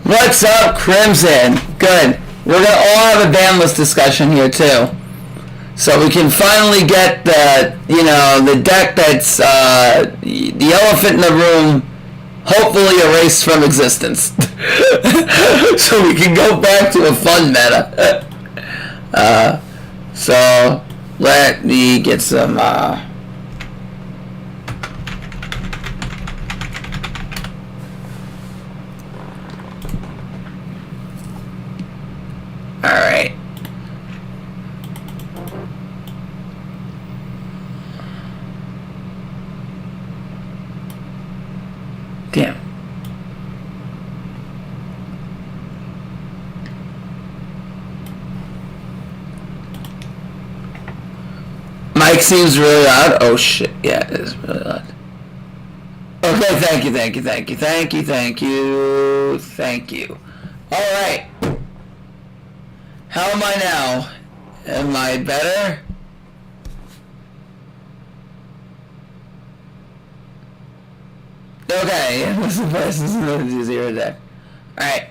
What's up, Crimson? Good. We're gonna all have a bandless discussion here too, so we can finally get the deck that's the elephant in the room, hopefully erased from existence, so we can go back to a fun meta. So let me get some. Alright. Damn. Mic seems really loud. Oh shit. Yeah, it is really loud. Okay, thank you. Alright. How am I now? Am I better? Okay, what's the price? This is 0 deck. Alright.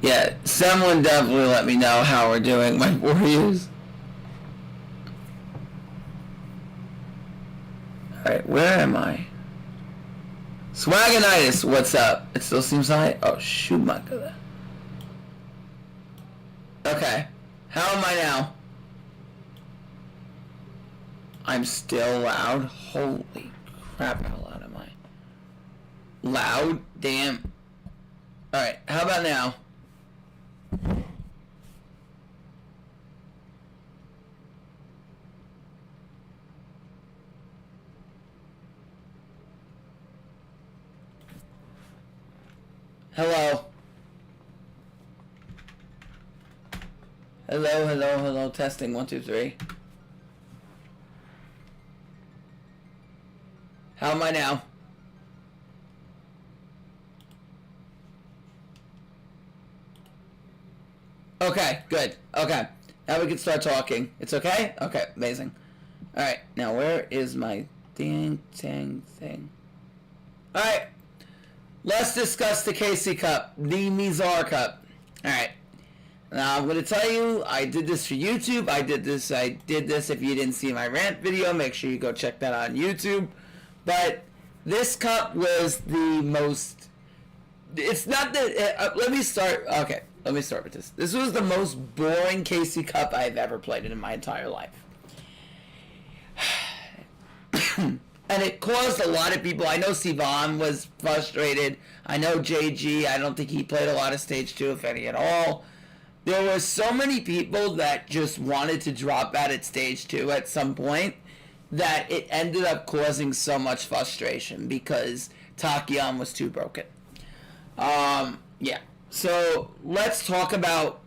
Yeah, someone definitely let me know how we're doing, my warriors. Alright, where am I? Swagonitis, what's up? It still seems high? Oh, shoot, my god. Okay, how am I now? I'm still loud? Holy crap, how loud am I? Loud? Damn. Alright, how about now? Hello? Hello, testing, 1, 2, 3. How am I now? Okay, good. Okay, now we can start talking. It's okay? Okay, amazing. Alright, now where is my dang thing? Alright, let's discuss the KC Cup, the Mizar Cup. Alright. Now I'm going to tell you, I did this for YouTube. I did this. If you didn't see my rant video, make sure you go check that out on YouTube. But this cup was the most, it's not the, let me start with this. This was the most boring KC Cup I've ever played in my entire life. And it caused a lot of people, I know Sivan was frustrated. I know JG, I don't think he played a lot of Stage 2, if any at all. There were so many people that just wanted to drop out at Stage 2 at some point that it ended up causing so much frustration because Tachyon was too broken. Yeah. So let's talk about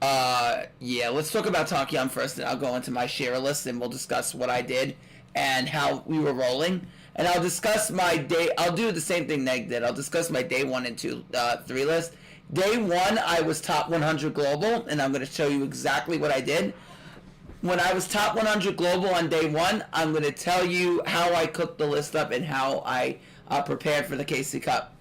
Tachyon first, and I'll go into my share list and we'll discuss what I did and how we were rolling. And I'll discuss my day. I'll do the same thing Neg did. I'll discuss my day 1 and 2, 3 list. Day 1, I was top 100 global, and I'm going to show you exactly what I did. When I was top 100 global on day 1, I'm going to tell you how I cooked the list up and how I prepared for the KC Cup.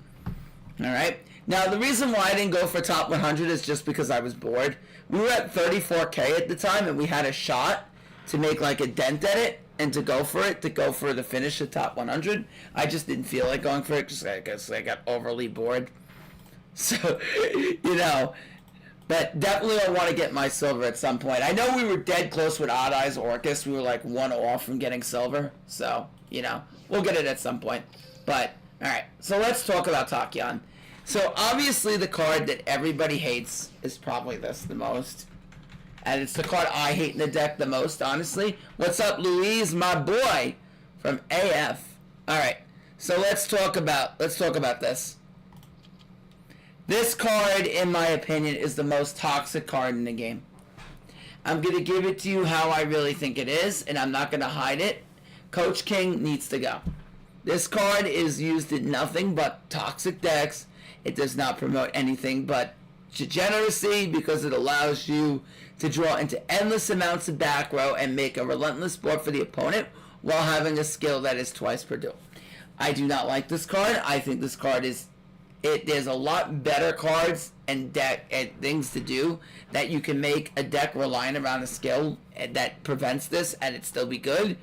Alright? Now, the reason why I didn't go for top 100 is just because I was bored. We were at 34K at the time, and we had a shot to make like a dent at it and to go for the finish at top 100. I just didn't feel like going for it because I guess I got overly bored. So, but definitely I want to get my silver at some point. I know we were dead close with Odd Eyes Orcus. We were like 1 off from getting silver. So, we'll get it at some point. But, alright, so let's talk about Tachyon. So, obviously the card that everybody hates is probably this the most. And it's the card I hate in the deck the most, honestly. What's up, Louise, my boy, from AF. Alright, so let's talk about this. This card, in my opinion, is the most toxic card in the game. I'm going to give it to you how I really think it is, and I'm not going to hide it. Coach King needs to go. This card is used in nothing but toxic decks. It does not promote anything but degeneracy because it allows you to draw into endless amounts of back row and make a relentless board for the opponent while having a skill that is twice per duel. I do not like this card. I think this card is there's a lot better cards and deck and things to do that you can make a deck relying around a skill that prevents this and it still be good.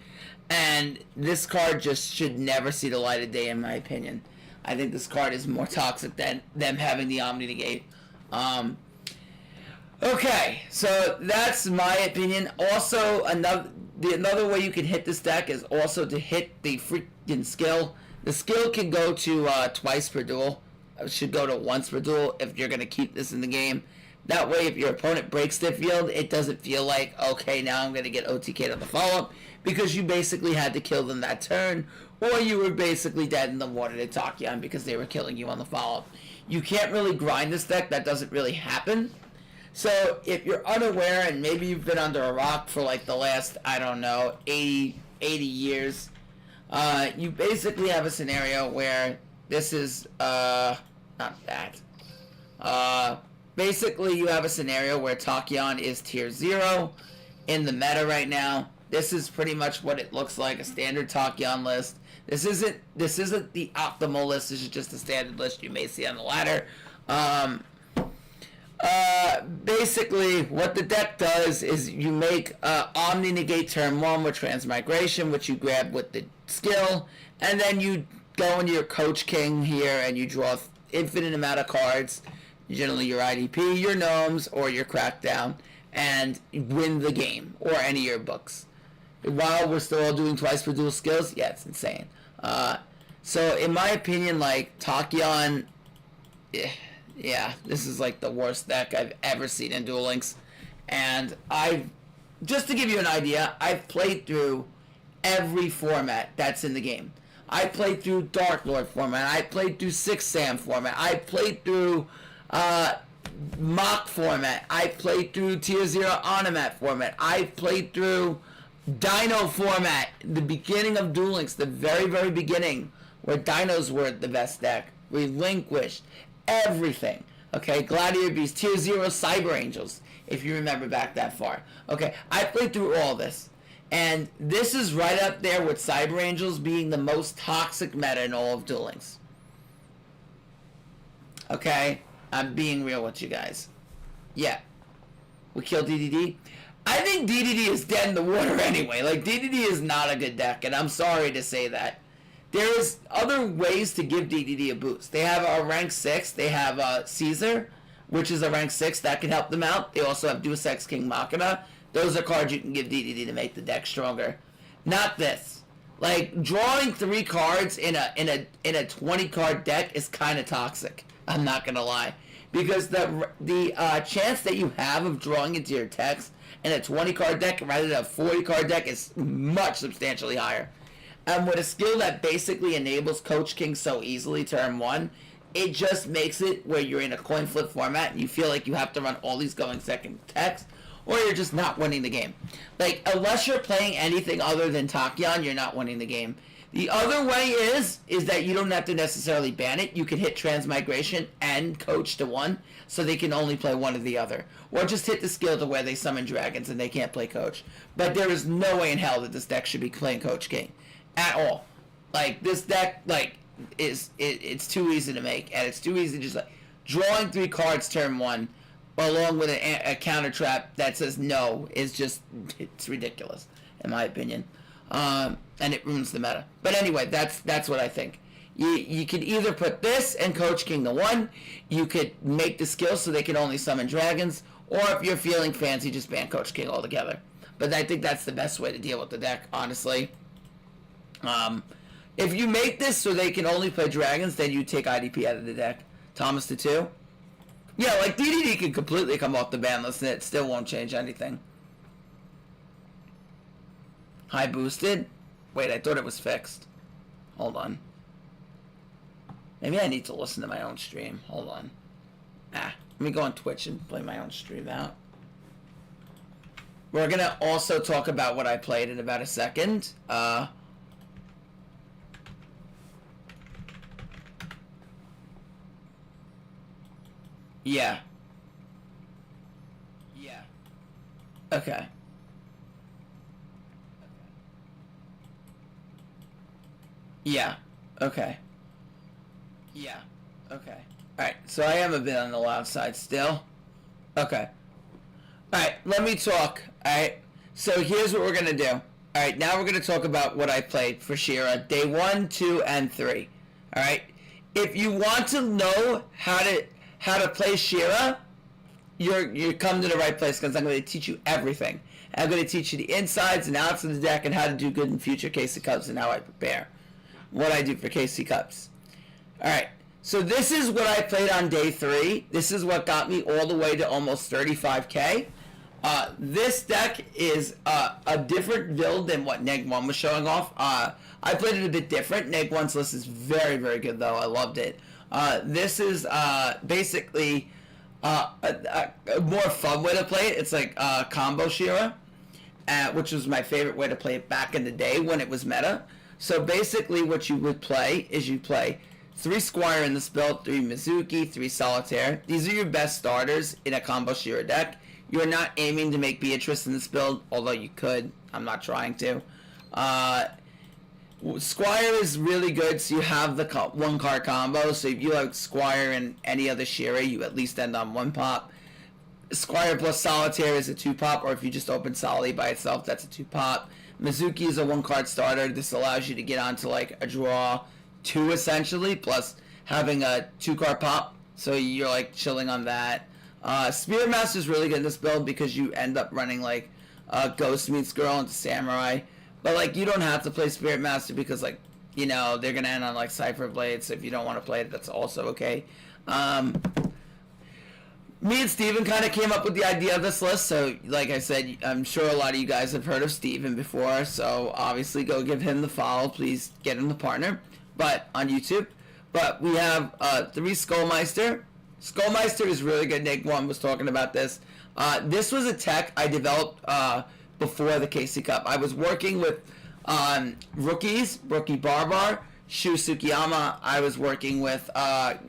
And this card just should never see the light of day, in my opinion. I think this card is more toxic than them having the Omni Negate. Okay, so that's my opinion. Also, another way you can hit this deck is also to hit the freaking skill. The skill can go to twice per duel. It should go to once per duel if you're going to keep this in the game. That way, if your opponent breaks their field, it doesn't feel like, okay, now I'm going to get OTK'd on the follow-up, because you basically had to kill them that turn, or you were basically dead in the water to Tachyon because they were killing you on the follow-up. You can't really grind this deck. That doesn't really happen. So if you're unaware, and maybe you've been under a rock for like the last, I don't know, 80 years, you basically have a scenario where this is, not that. Basically, you have a scenario where Tachyon is tier 0 in the meta right now. This is pretty much what it looks like, a standard Tachyon list. This isn't the optimal list. This is just a standard list you may see on the ladder. Basically, what the deck does is you make Omni Negate turn 1 with Transmigration, which you grab with the skill, and then you go into your Coach King here and you draw infinite amount of cards, generally your IDP, your Gnomes, or your Crackdown, and win the game, or any of your books. While we're still all doing twice per duel skills, yeah, it's insane. So in my opinion, like, Tachyon, yeah, this is like the worst deck I've ever seen in Duel Links. And just to give you an idea, I've played through every format that's in the game. I played through Dark Lord format, I played through 6 Sam format, I played through Mock format, I played through Tier 0 Onomat format, I played through Dino format, the beginning of Duel Links, the very, very beginning, where Dinos were the best deck. Relinquished. Everything. Okay, Gladiator Beast, Tier 0 Cyber Angels, if you remember back that far. Okay, I played through all this. And this is right up there with Cyber Angels being the most toxic meta in all of Duel Links. Okay, I'm being real with you guys. Yeah. We killed DDD. I think DDD is dead in the water anyway. Like, DDD is not a good deck, and I'm sorry to say that. There's other ways to give DDD a boost. They have a rank 6. They have Caesar, which is a rank 6. That can help them out. They also have Deus Ex King Machina. Those are cards you can give DDD to make the deck stronger. Not this. Like, drawing 3 cards in a 20 card deck is kind of toxic. I'm not gonna lie, because the chance that you have of drawing into your text in a 20 card deck rather than a 40 card deck is much substantially higher. And with a skill that basically enables Coach King so easily turn 1, it just makes it where you're in a coin flip format and you feel like you have to run all these going second text, or you're just not winning the game. Like, unless you're playing anything other than Tachyon, you're not winning the game. The other way is that you don't have to necessarily ban it. You can hit Transmigration and Coach to 1, so they can only play one or the other. Or just hit the skill to where they summon dragons and they can't play Coach. But there is no way in hell that this deck should be playing Coach King. At all. Like, this deck, like, it's too easy to make, and it's too easy to just, like, drawing 3 cards turn 1, along with a counter trap that says no, is just, it's ridiculous, in my opinion. And it ruins the meta. But anyway, that's what I think. You could either put this and Coach King to 1, you could make the skill so they can only summon dragons, or if you're feeling fancy, just ban Coach King altogether. But I think that's the best way to deal with the deck, honestly. If you make this so they can only play dragons, then you take IDP out of the deck. Thomas to 2. Yeah, like, DDD can completely come off the ban list and it still won't change anything. High boosted? Wait, I thought it was fixed. Hold on. Maybe I need to listen to my own stream. Hold on. Let me go on Twitch and play my own stream out. We're gonna also talk about what I played in about a second. Yeah. Yeah. Okay. Yeah. Okay. Yeah. Okay. Alright, so I am a bit on the loud side still. Okay. Alright, let me talk. Alright. So here's what we're gonna do. Alright, now we're gonna talk about what I played for Shira. Day 1, 2, and 3. Alright? If you want to know how to play Shira, you come to the right place, because I'm going to teach you everything. I'm going to teach you the insides and outs of the deck and how to do good in future KC Cups and how I prepare. What I do for KC Cups. Alright, so this is what I played on day 3. This is what got me all the way to almost 35k. This deck is a different build than what Neg 1 was showing off. I played it a bit different. Neg 1's list is very, very good, though. I loved it. This is basically a more fun way to play it. It's like combo Shira, which was my favorite way to play it back in the day when it was meta. So basically what you would play is you play 3 Squire in this build, 3 Mizuki, 3 Solitaire. These are your best starters in a combo Shira deck. You're not aiming to make Beatrice in this build, although you could. I'm not trying to. Squire is really good, so you have the 1-card combo. So if you have Squire and any other Shira, you at least end on 1 pop. Squire plus Solitaire is a 2 pop, or if you just open Soli by itself, that's a 2 pop. Mizuki is a 1-card starter. This allows you to get onto like a draw 2 essentially, plus having a 2-card pop. So you're like chilling on that. Spirit Master is really good in this build because you end up running like Ghost meets Girl into Samurai. But like you don't have to play Spirit Master because like, you know, they're gonna end on like Cypher Blade, so if you don't want to play it, that's also okay. Me and Steven kind of came up with the idea of this list, so like I said, I'm sure a lot of you guys have heard of Steven before, so obviously go give him the follow, please get him the partner, but on YouTube. But we have 3 Skullmeister. Skullmeister is really good. Neg 1 was talking about this. This was a tech I developed before the KC Cup. I was working with rookies, Rookie Barbar, Shu Sukiyama. I was working with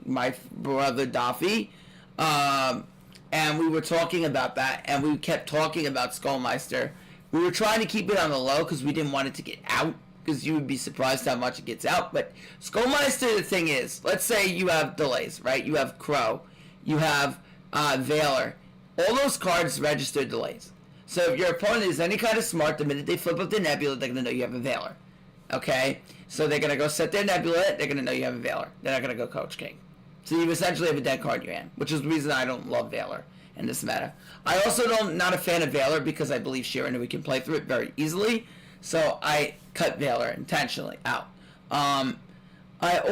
my brother Daffy. And we were talking about that, and we kept talking about Skullmeister. We were trying to keep it on the low because we didn't want it to get out, because you would be surprised how much it gets out. But Skullmeister, the thing is, let's say you have delays, right? You have Crow, you have Valor. All those cards register delays. So if your opponent is any kind of smart, the minute they flip up the Nebula, they're going to know you have a Valor. Okay? So they're going to go set their Nebula, they're going to know you have a Valor. They're not going to go Coach King. So you essentially have a dead card in your hand, which is the reason I don't love Valor in this meta. I also not a fan of Valor because I believe Shira Nui can play through it very easily. So I cut Valor intentionally out. I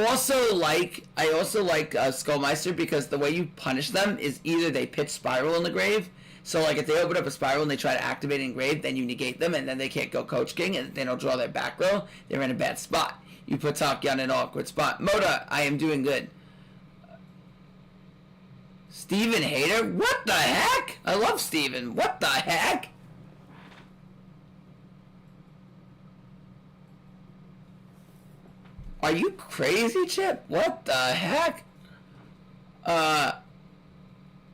also like Skullmeister because the way you punish them is either they pitch Spiral in the grave. So like if they open up a Spiral and they try to activate it in grave, then you negate them and then they can't go Coach King and they don't draw their back row. They're in a bad spot. You put Takia in an awkward spot. Moda, I am doing good. Steven Hater? What the heck? I love Steven. What the heck? Are you crazy, Chip? What the heck? Oh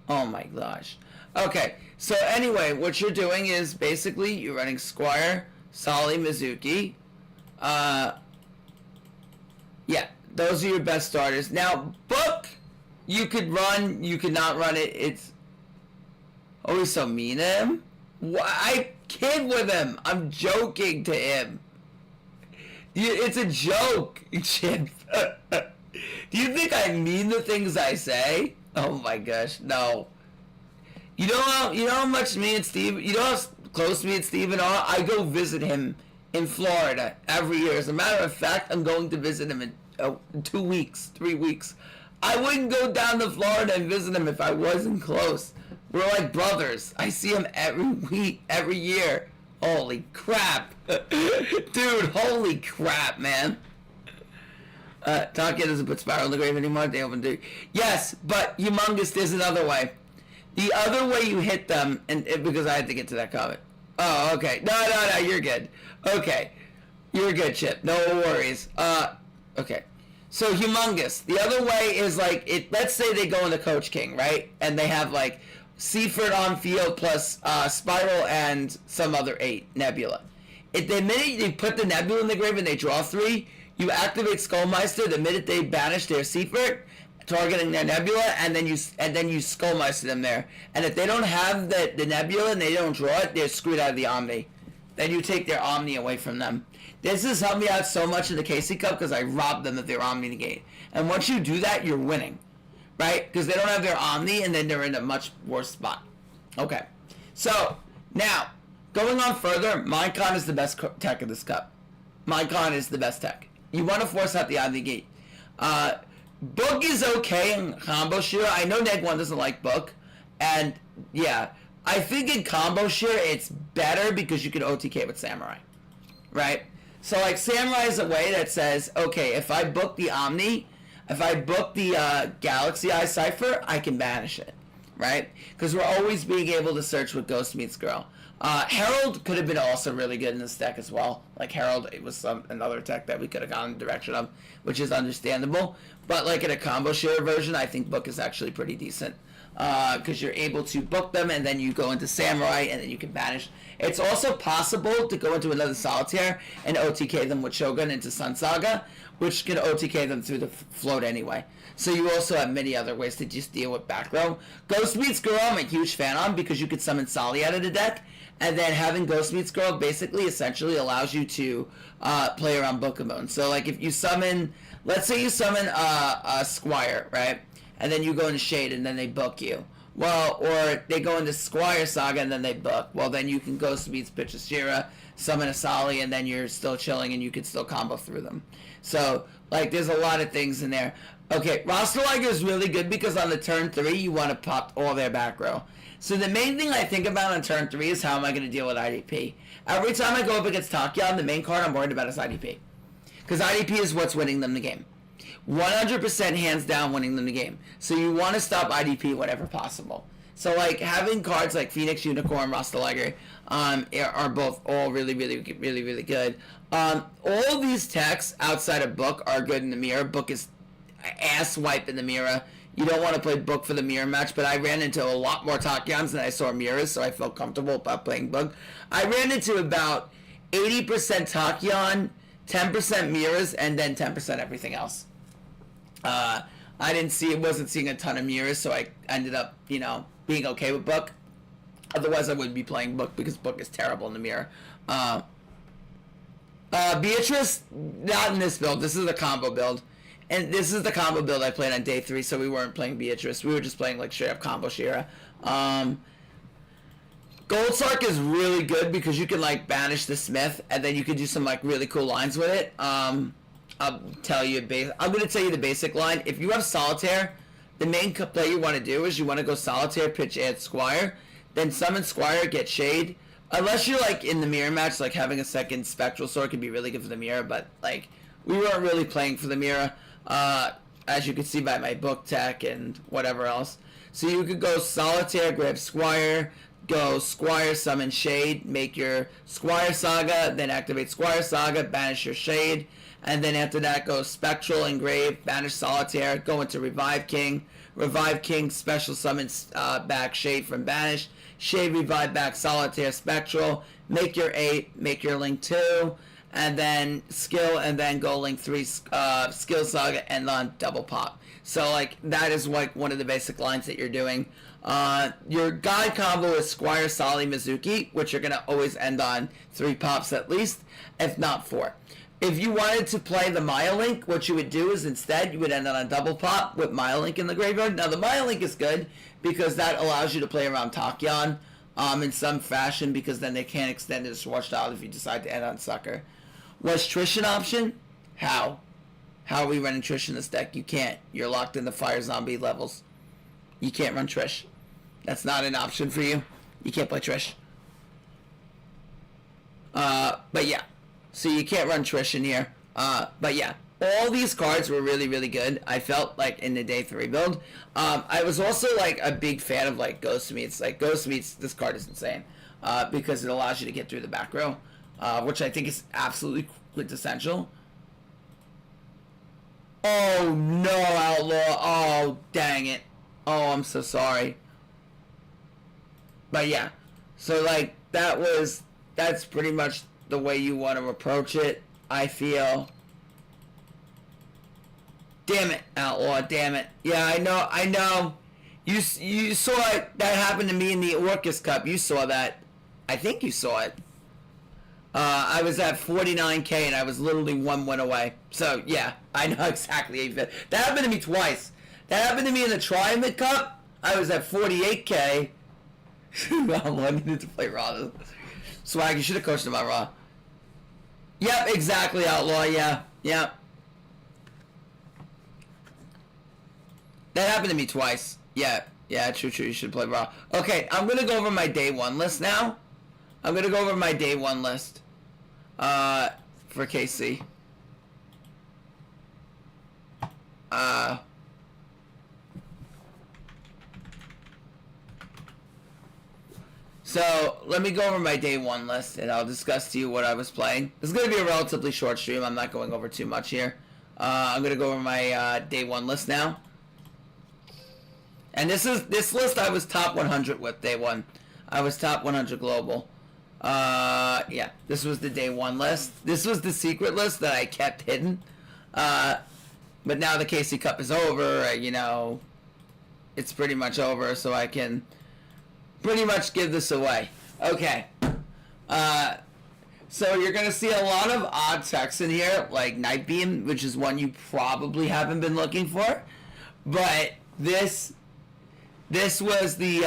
my gosh. Okay, so anyway, what you're doing is basically you're running Squire, Soli, Mizuki. Yeah, those are your best starters. Now, Book, you could run, you could not run it. It's always so mean to him. I kid with him. I'm joking to him. It's a joke, Chip. Do you think I mean the things I say? Oh my gosh, no. You know how much me and Steve, you know how close me and Steven are? I go visit him in Florida every year. As a matter of fact, I'm going to visit him in 2 weeks, 3 weeks. I wouldn't go down to Florida and visit him if I wasn't close. We're like brothers. I see him every week, every year. Holy crap. Dude, holy crap, man. Takia doesn't put Spiral in the grave anymore. They open do. Yes, but Humongous, there's another way. The other way you hit them, and because I had to get to that comment. Oh, okay. No, you're good. Okay. You're good, Chip. No worries. Okay. So Humongous. The other way is like, let's say they go into Coach King, right? And they have like Seaford on field plus Spiral and some other 8 Nebula. If the minute you put the Nebula in the grave and they draw 3, You activate Skullmeister the minute they banish their Seafert, targeting their Nebula, and then you Skullmeister them there. And if they don't have the Nebula and they don't draw it, they're screwed out of the Omni. Then you take their Omni away from them. This has helped me out so much in the KC Cup because I robbed them of their Omni negate. And once you do that, you're winning. Right? Because they don't have their Omni, and then they're in a much worse spot. Okay. So, now, going on further, Minecon is the best tech of this cup. Minecon is the best tech. You want to force out the Omni gate. Book is okay in Combo Shear. I know Neg 1 doesn't like Book. And, yeah. I think in Combo Shear, it's better because you can OTK with Samurai. Right? So, like, Samurai is a way that says, okay, if I book the Omni, if I book the Galaxy Eye Cypher, I can banish it. Right? Because we're always being able to search with Ghost Meets Girl. Herald could have been also really good in this deck as well. Like, Herald, it was another tech that we could have gone in the direction of, which is understandable. But, like, in a Combo Share version, I think Book is actually pretty decent. Because you're able to book them, and then you go into Samurai, and then you can banish. It's also possible to go into another Solitaire and OTK them with Shogun into Sun Saga, which can OTK them through the float anyway. So you also have many other ways to just deal with back row. Ghost Meets Girl I'm a huge fan on because you could summon Sali out of the deck, and then having Ghost Meets Girl basically essentially allows you to play around Bookemon. So like if you summon, let's say you summon a Squire, right? And then you go into Shade and then they book you. Well, or they go into Squire Saga and then they book. Well, then you can Ghost Meets Pichashira, summon a Sali, and then you're still chilling and you can still combo through them. So, like, there's a lot of things in there. Okay, Rostalager is really good because on the turn 3, you want to pop all their back row. So the main thing I think about on turn 3 is how am I going to deal with IDP. Every time I go up against Tachyon, the main card I'm worried about is IDP. Because IDP is what's winning them the game. 100% hands down winning them the game. So you want to stop IDP whenever possible. So like having cards like Phoenix, Unicorn, Rostalager are both all really good. All these techs outside of Book are good in the mirror. Book is ass wipe in the mirror. You don't want to play Book for the mirror match, but I ran into a lot more Tachyons than I saw mirrors, so I felt comfortable about playing Book. I ran into about 80% Tachyon, 10% mirrors, and then 10% everything else. Wasn't seeing a ton of mirrors, so I ended up, being okay with Book. Otherwise, I wouldn't be playing Book because Book is terrible in the mirror. Beatrice, not in this build. This is a combo build. And this is the combo build I played on day 3, so we weren't playing Beatrice. We were just playing, like, straight up combo Shira. Goldsark is really good because you can, like, banish the Smith, and then you can do some, like, really cool lines with it. I'm going to tell you the basic line. If you have Solitaire, the main play you want to do is you want to go Solitaire, pitch, add Squire, then summon Squire, get Shade. Unless you're, like, in the mirror match, like, having a second Spectral Sword could be really good for the mirror, but, like, we weren't really playing for the mirror, as you can see by my Book tech and whatever else. So you could go Solitaire, grab Squire, go Squire, summon Shade, make your Squire Saga, then activate Squire Saga, banish your Shade, and then after that go Spectral, Engrave, banish Solitaire, go into Revive King, special summon back Shade from banish, Shade revive back Solitaire, Spectral, make your 8, make your Link 2, and then skill, and then go Link 3, skill Saga, and on double pop. So like that is like one of the basic lines that you're doing. Your guide combo is Squire, Sali, Mizuki, which you're going to always end on 3 pops at least, if not 4. If you wanted to play the Maya Link, what you would do is instead you would end on a double pop with Maya Link in the graveyard. Now the Maya Link is good because that allows you to play around Tachyon in some fashion, because then they can't extend it to Watchdog if you decide to end on Sucker. Was Trish an option? How? How are we running Trish in this deck? You can't. You're locked in the Fire Zombie levels. You can't run Trish. That's not an option for you. You can't play Trish. But yeah. So you can't run Trish in here. But yeah. All these cards were really good. I felt like in the day 3 build. I was also like a big fan of like Ghost Meets. Like Ghost Meets, this card is insane. Because it allows you to get through the back row. Which I think is absolutely quintessential. Oh no, Outlaw. Oh, dang it. Oh, I'm so sorry. But yeah. So like that's pretty much the way you want to approach it, I feel. Damn it, Outlaw, damn it. Yeah, I know. You saw it, that happened to me in the Orcus Cup. You saw that. I think you saw it. I was at 49K and I was literally 1 win away. So, yeah, I know exactly how you feel. That happened to me twice. That happened to me in the Triumph Cup. I was at 48K. I needed to play Raw. Swag, you should have coached him on Raw. Yep, exactly, Outlaw, yeah. Yep. That happened to me twice. Yeah, true, you should play Raw. Okay, I'm going to go over my day 1 list now. I'm going to go over my day 1 list. For KC. So, let me go over my day 1 list, and I'll discuss to you what I was playing. This is going to be a relatively short stream. I'm not going over too much here. I'm going to go over my day 1 list now. And this list I was top 100 with day 1. I was top 100 global. Yeah, this was the day 1 list. This was the secret list that I kept hidden. But now the KC Cup is over, you know, it's pretty much over, so I can pretty much give this away. Okay. So you're going to see a lot of odd text in here, like Nightbeam, which is one you probably haven't been looking for. But this was the,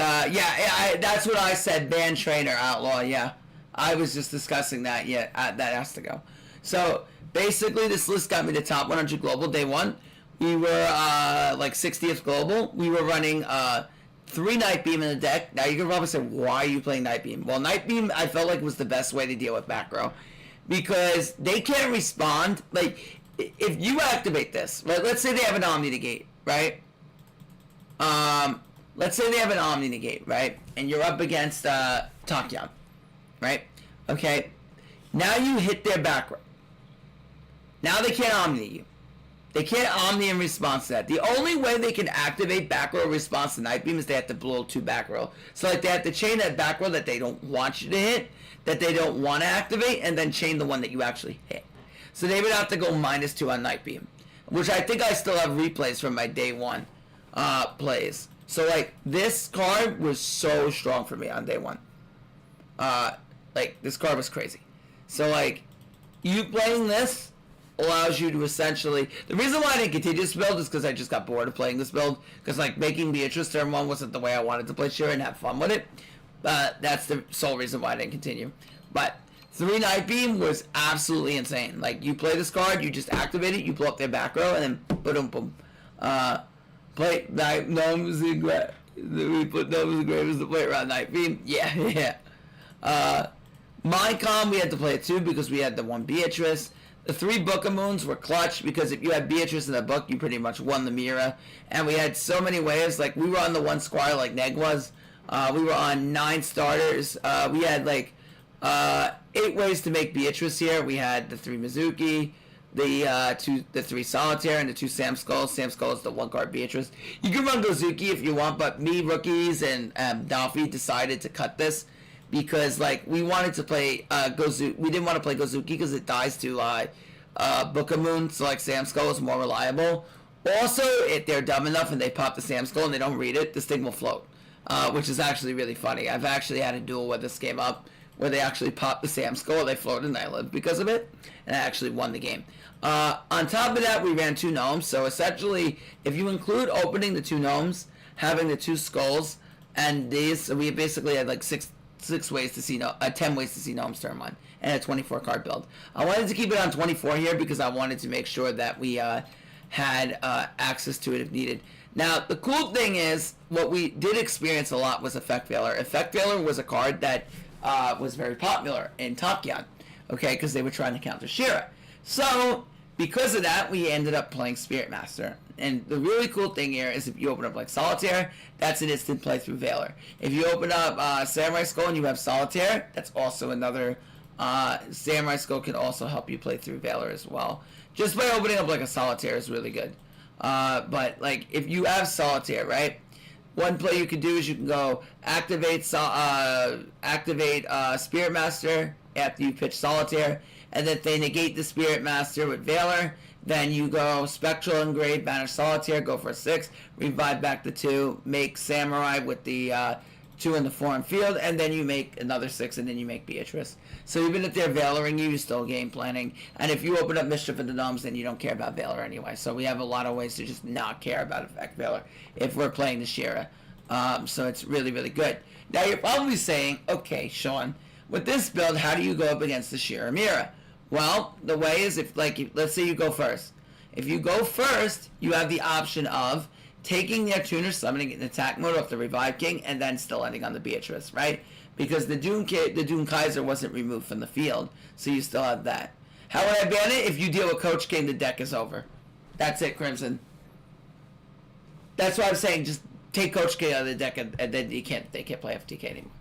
that's what I said, band trainer, Outlaw, yeah. I was just discussing that, yeah, that has to go. So, basically, this list got me to top 100 global day 1. We were, like, 60th global. We were running, 3 Nightbeam in the deck. Now, you can probably say, why are you playing Nightbeam? Well, Nightbeam, I felt like was the best way to deal with back row. Because they can't respond. Like, if you activate this, right, let's say they have an Omni Negate, right? Let's say they have an Omni Negate, right? And you're up against Tachyon, right? Okay. Now you hit their back row. Now they can't Omni you. They can't Omni in response to that. The only way they can activate back row response to Nightbeam is they have to blow 2 back row. So like they have to chain that back row that they don't want you to hit, that they don't want to activate, and then chain the one that you actually hit. So they would have to go -2 on Nightbeam, which I think I still have replays from my day 1 plays. So, like, this card was so strong for me on day 1. Like, this card was crazy. So, like, you playing this allows you to essentially... The reason why I didn't continue this build is because I just got bored of playing this build. Because, like, making Beatrice turn 1 wasn't the way I wanted to play Shira and have fun with it. That's the sole reason why I didn't continue. But 3 Nightbeam was absolutely insane. Like, you play this card, you just activate it, you blow up their back row, and then boom, boom. Play Gnomes and Graves. We put Gnomes and Graves to play around Nightbeam. Yeah. Mindcom, we had to play it too because we had the 1 Beatrice. The 3 Book of Moons were clutch because if you had Beatrice in the book, you pretty much won the Mira. And we had so many ways. Like, we were on the 1 Squire like Neg was. We were on 9 starters. We had like 8 ways to make Beatrice here. We had the 3 Mizuki, the 3 Solitaire, and the 2 Sam Skulls. Sam Skull is the 1 card Beatrice. You can run Gozuki if you want, but me, Rookies, and Dolphy decided to cut this because, like, we wanted to play Gozuki. We didn't want to play Gozuki because it dies to Book of Moon, so, like, Sam Skull is more reliable. Also, if they're dumb enough and they pop the Sam Skull and they don't read it, this thing will float, which is actually really funny. I've actually had a duel where this came up where they actually popped the Sam Skull, they floated, and I lived because of it, and I actually won the game. On top of that, we ran 2 Gnomes, so essentially, if you include opening the 2 Gnomes, having the 2 Skulls, and these, so we basically had like 10 ways to see Gnomes turn 1, and a 24 card build. I wanted to keep it on 24 here because I wanted to make sure that we had access to it if needed. Now, the cool thing is, what we did experience a lot was Effect Veiler. Effect Veiler was a card that was very popular in Tachyon, okay, because they were trying to counter Shira. So, because of that, we ended up playing Spirit Master. And the really cool thing here is if you open up like Solitaire, that's an instant play through Veiler. If you open up Samurai Skull and you have Solitaire, that's also another... Samurai Skull can also help you play through Veiler as well. Just by opening up like a Solitaire is really good. But like if you have Solitaire, right? One play you can do is you can go activate Spirit Master after you pitch Solitaire, and then if they negate the Spirit Master with Veiler, Then you go Spectral Engrave, Banish Solitaire, go for a 6, revive back to 2, make Samurai with the 2 in the foreign field, and then you make another 6, and then you make Beatrice. So even if they're Veiling you, you're still game planning. And if you open up Mischief of the Gnomes, then you don't care about Veiler anyway. So we have a lot of ways to just not care about Effect Veiler if we're playing the Shira. So it's really, really good. Now you're probably saying, okay, Sean, with this build, how do you go up against the Shira Mira? Well, the way is let's say you go first. If you go first, you have the option of taking their tuner, summoning it in attack mode off the Revive King, and then still ending on the Beatrice, right? Because the Dune Kaiser wasn't removed from the field, so you still have that. How would I ban it? If you deal with Coach King, the deck is over. That's it, Crimson. That's why I'm saying just take Coach King out of the deck, and then they can't play FTK anymore.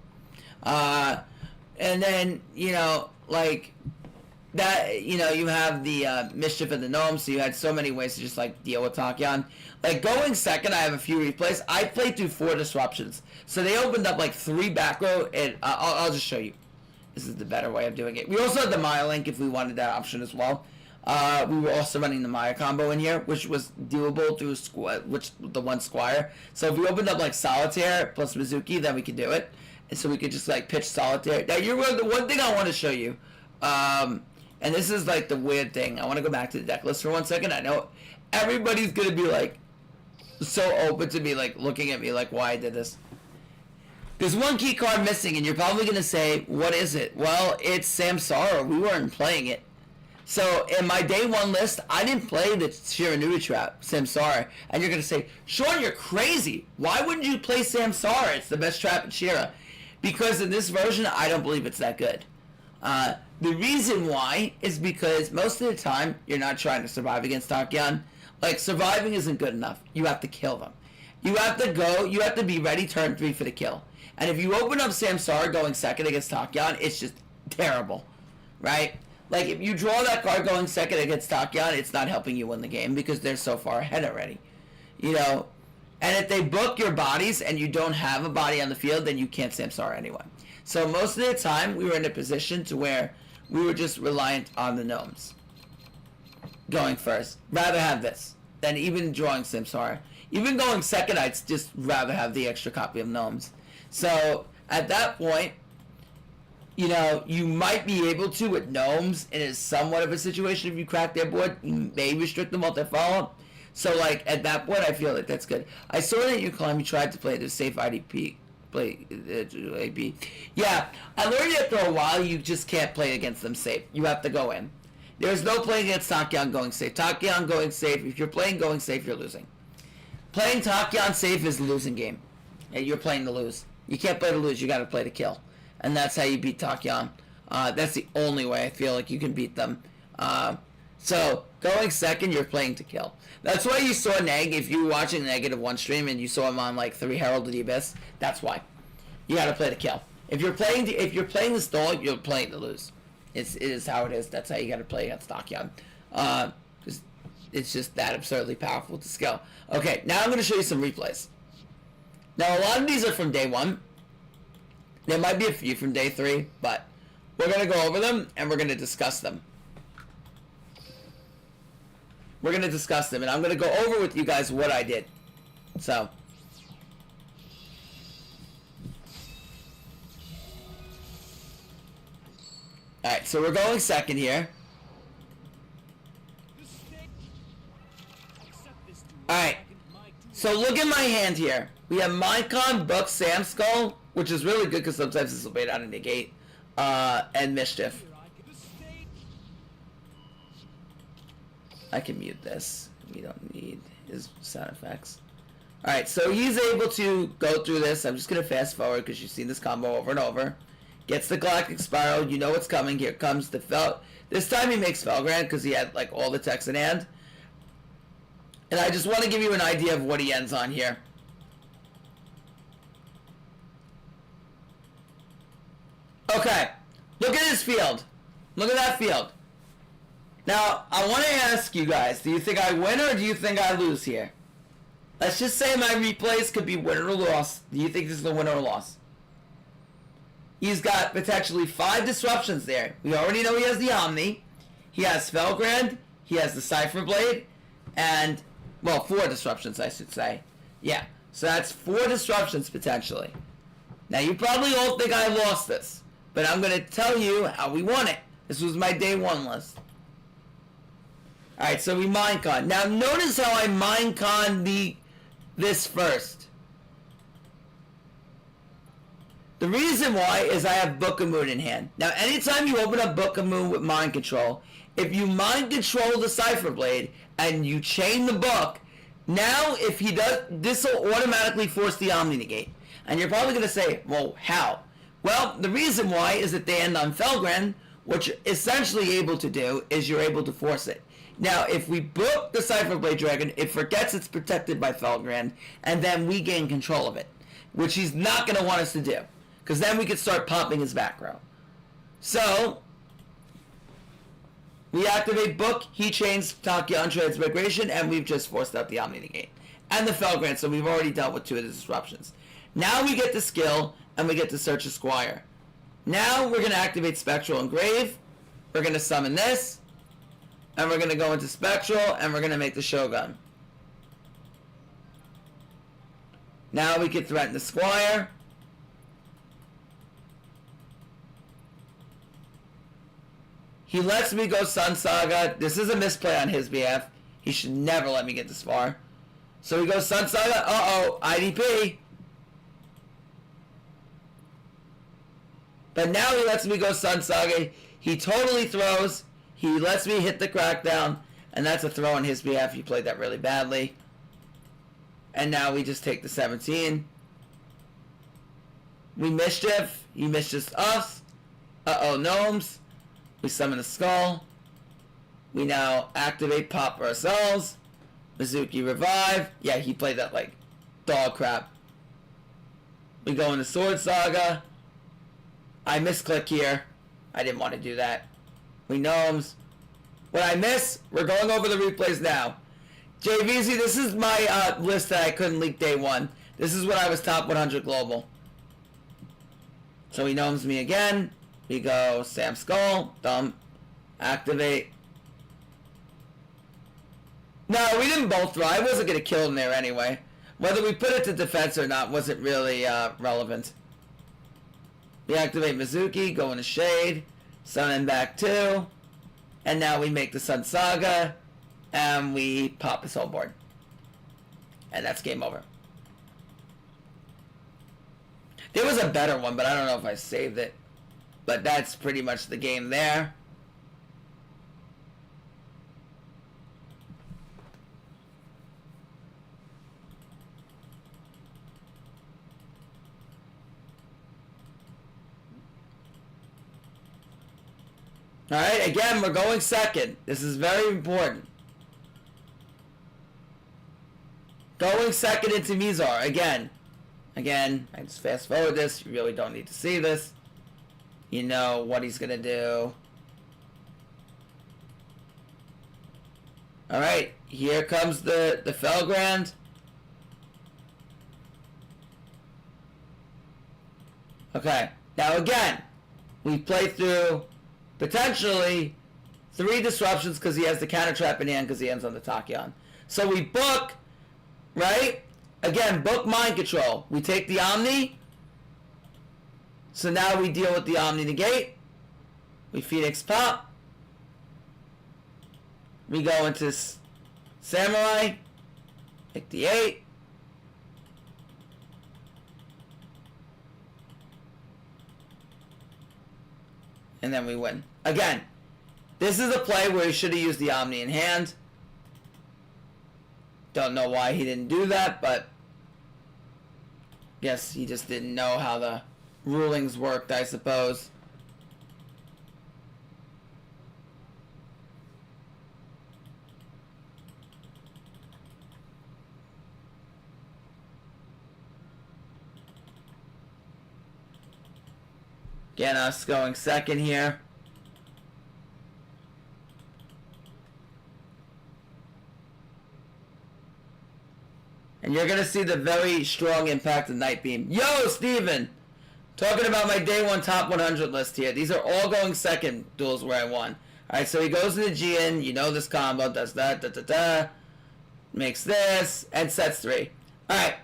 And then, that, you have the Mischief of the Gnomes, so you had so many ways to just, deal with Tachyon. Going second, I have a few replays. I played through 4 disruptions. So they opened up, 3 back row, and I'll just show you. This is the better way of doing it. We also had the Maya Link if we wanted that option as well. We were also running the Maya combo in here, which was doable through the one Squire. So if we opened up, Solitaire plus Mizuki, then we could do it. And so we could just, pitch Solitaire. Now, the one thing I want to show you, and this is the weird thing. I want to go back to the deck list for 1 second. I know everybody's going to be so open to me looking at me why I did this. There's one key card missing and you're probably going to say, what is it? Well, it's Samsara. We weren't playing it. So in my day 1 list, I didn't play the Shira Nui Trap, Samsara. And you're going to say, Sean, you're crazy. Why wouldn't you play Samsara? It's the best trap in Shira. Because in this version, I don't believe it's that good. The reason why is because most of the time, you're not trying to survive against Tachyon. Surviving isn't good enough. You have to kill them. You have to be ready turn 3 for the kill. And if you open up Samsara going second against Tachyon, it's just terrible, right? If you draw that card going second against Tachyon, it's not helping you win the game because they're so far ahead already, And if they book your bodies and you don't have a body on the field, then you can't Samsara anyway. So most of the time, we were in a position to where we were just reliant on the Gnomes going first. Rather have this than even drawing Samsara. Even going second, I'd just rather have the extra copy of Gnomes. So at that point, you might be able to with Gnomes. It is somewhat of a situation if you crack their board. You may restrict them while they follow. So at that point, I feel that's good. I saw that you tried to play the safe IDP. AP. Yeah, I learned after a while you just can't play against them safe. You have to go in. There's no playing against Tachyon going safe. Tachyon going safe, if you're playing going safe, you're losing. Playing Tachyon safe is a losing game. And you're playing to lose. You can't play to lose, you gotta play to kill. And that's how you beat Tachyon. That's the only way I feel like you can beat them. So, going second, you're playing to kill. That's why you saw Neg, if you were watching -1 stream and you saw him on 3 Herald of the Abyss, that's why. You gotta play to kill. If you're playing the stall, you're playing to lose. It is how it is. That's how you gotta play against Tachyon. It's just that absurdly powerful to scale. Okay, now I'm gonna show you some replays. Now a lot of these are from day 1. There might be a few from day 3, but we're gonna go over them and we're gonna discuss them. We're going to discuss them, and I'm going to go over with you guys what I did. So. Alright, so we're going second here. Alright, so look at my hand here. We have Minecon, Buck, Sam Skull, which is really good because sometimes this will bait out of negate, and Mischief. I can mute this. We don't need his sound effects. Alright, so he's able to go through this. I'm just going to fast forward because you've seen this combo over and over. Gets the Galactic Spiral. You know what's coming. Here comes the Fel. This time he makes Felgrand because he had all the text in hand. And I just want to give you an idea of what he ends on here. Okay. Look at his field. Look at that field. Now, I want to ask you guys, do you think I win or do you think I lose here? Let's just say my replays could be win or loss. Do you think this is a win or loss? He's got potentially 5 disruptions there. We already know he has the Omni. He has Felgrand. he has the Cipher Blade, and, well, 4 disruptions, I should say. Yeah, so that's 4 disruptions, potentially. Now, you probably all think I lost this, but I'm going to tell you how we won it. This was my day 1 list. Alright, so we Minecon. Now, notice how I Minecon this first. The reason why is I have Book of Moon in hand. Now, anytime you open up Book of Moon with Mind Control, if you Mind Control the Cipher Blade and you chain the book, now if he does, this will automatically force the Omni Negate. And you're probably going to say, well, how? Well, the reason why is that they end on Felgren. What you're essentially able to do is you're able to force it. Now, if we book the Cipher Blade Dragon, it forgets it's protected by Felgren, and then we gain control of it, which he's not going to want us to do, because then we could start popping his back row. So, we activate Book, he chains Taki on Transmigration, and we've just forced out the Omni Negate. And the Felgren, so we've already dealt with 2 of the disruptions. Now we get the skill, and we get to search a Squire. Now we're going to activate Spectral Engrave, we're going to summon this, and we're going to go into Spectral, and we're going to make the Shogun. Now we can threaten the Squire. He lets me go Sun Saga. This is a misplay on his behalf. He should never let me get this far. So we go Sun Saga. Uh-oh, IDP. But now he lets me go Sun Saga. He totally throws. He lets me hit the Crackdown. And that's a throw on his behalf. He played that really badly. And now we just take the 17. We Mischief. He mischiefs us. Uh-oh, Gnomes. We summon the Skull. We now activate Pop ourselves. Mizuki Revive. Yeah, he played that like dog crap. We go into Sword Saga. I misclick here. I didn't want to do that. We Gnomes. What I miss, we're going over the replays now. JVZ, this is my list that I couldn't leak day 1. This is when I was top 100 global. So he Gnomes me again. We go Sam Skull. Dump. Activate. No, we didn't both throw. I wasn't going to kill him there anyway. Whether we put it to defense or not wasn't really relevant. We activate Mizuki, go into Shade, summon back 2, and now we make the Sun Saga, and we pop his whole board. And that's game over. There was a better one, but I don't know if I saved it. But that's pretty much the game there. Alright, again, we're going second. This is very important. Going second into Mizar. Again, I just fast forward this. You really don't need to see this. You know what he's going to do. Alright, here comes the Felgrand. Okay, now again, we play through potentially 3 disruptions because he has the counter trap in hand because he ends on the Tachyon. So we book, right? Again, book Mind Control. We take the Omni. So now we deal with the Omni Negate. We Phoenix Pop. We go into Samurai. Take the 8. And then we win. Again, this is a play where he should have used the Omni in hand. Don't know why he didn't do that, but guess he just didn't know how the rulings worked, I suppose. Again, us going second here. And you're going to see the very strong impact of Night Beam. Yo, Steven! Talking about my day 1 top 100 list here. These are all going second duels where I won. Alright, so he goes into Jian, you know this combo, does that, da-da-da, makes this, and sets 3. Alright.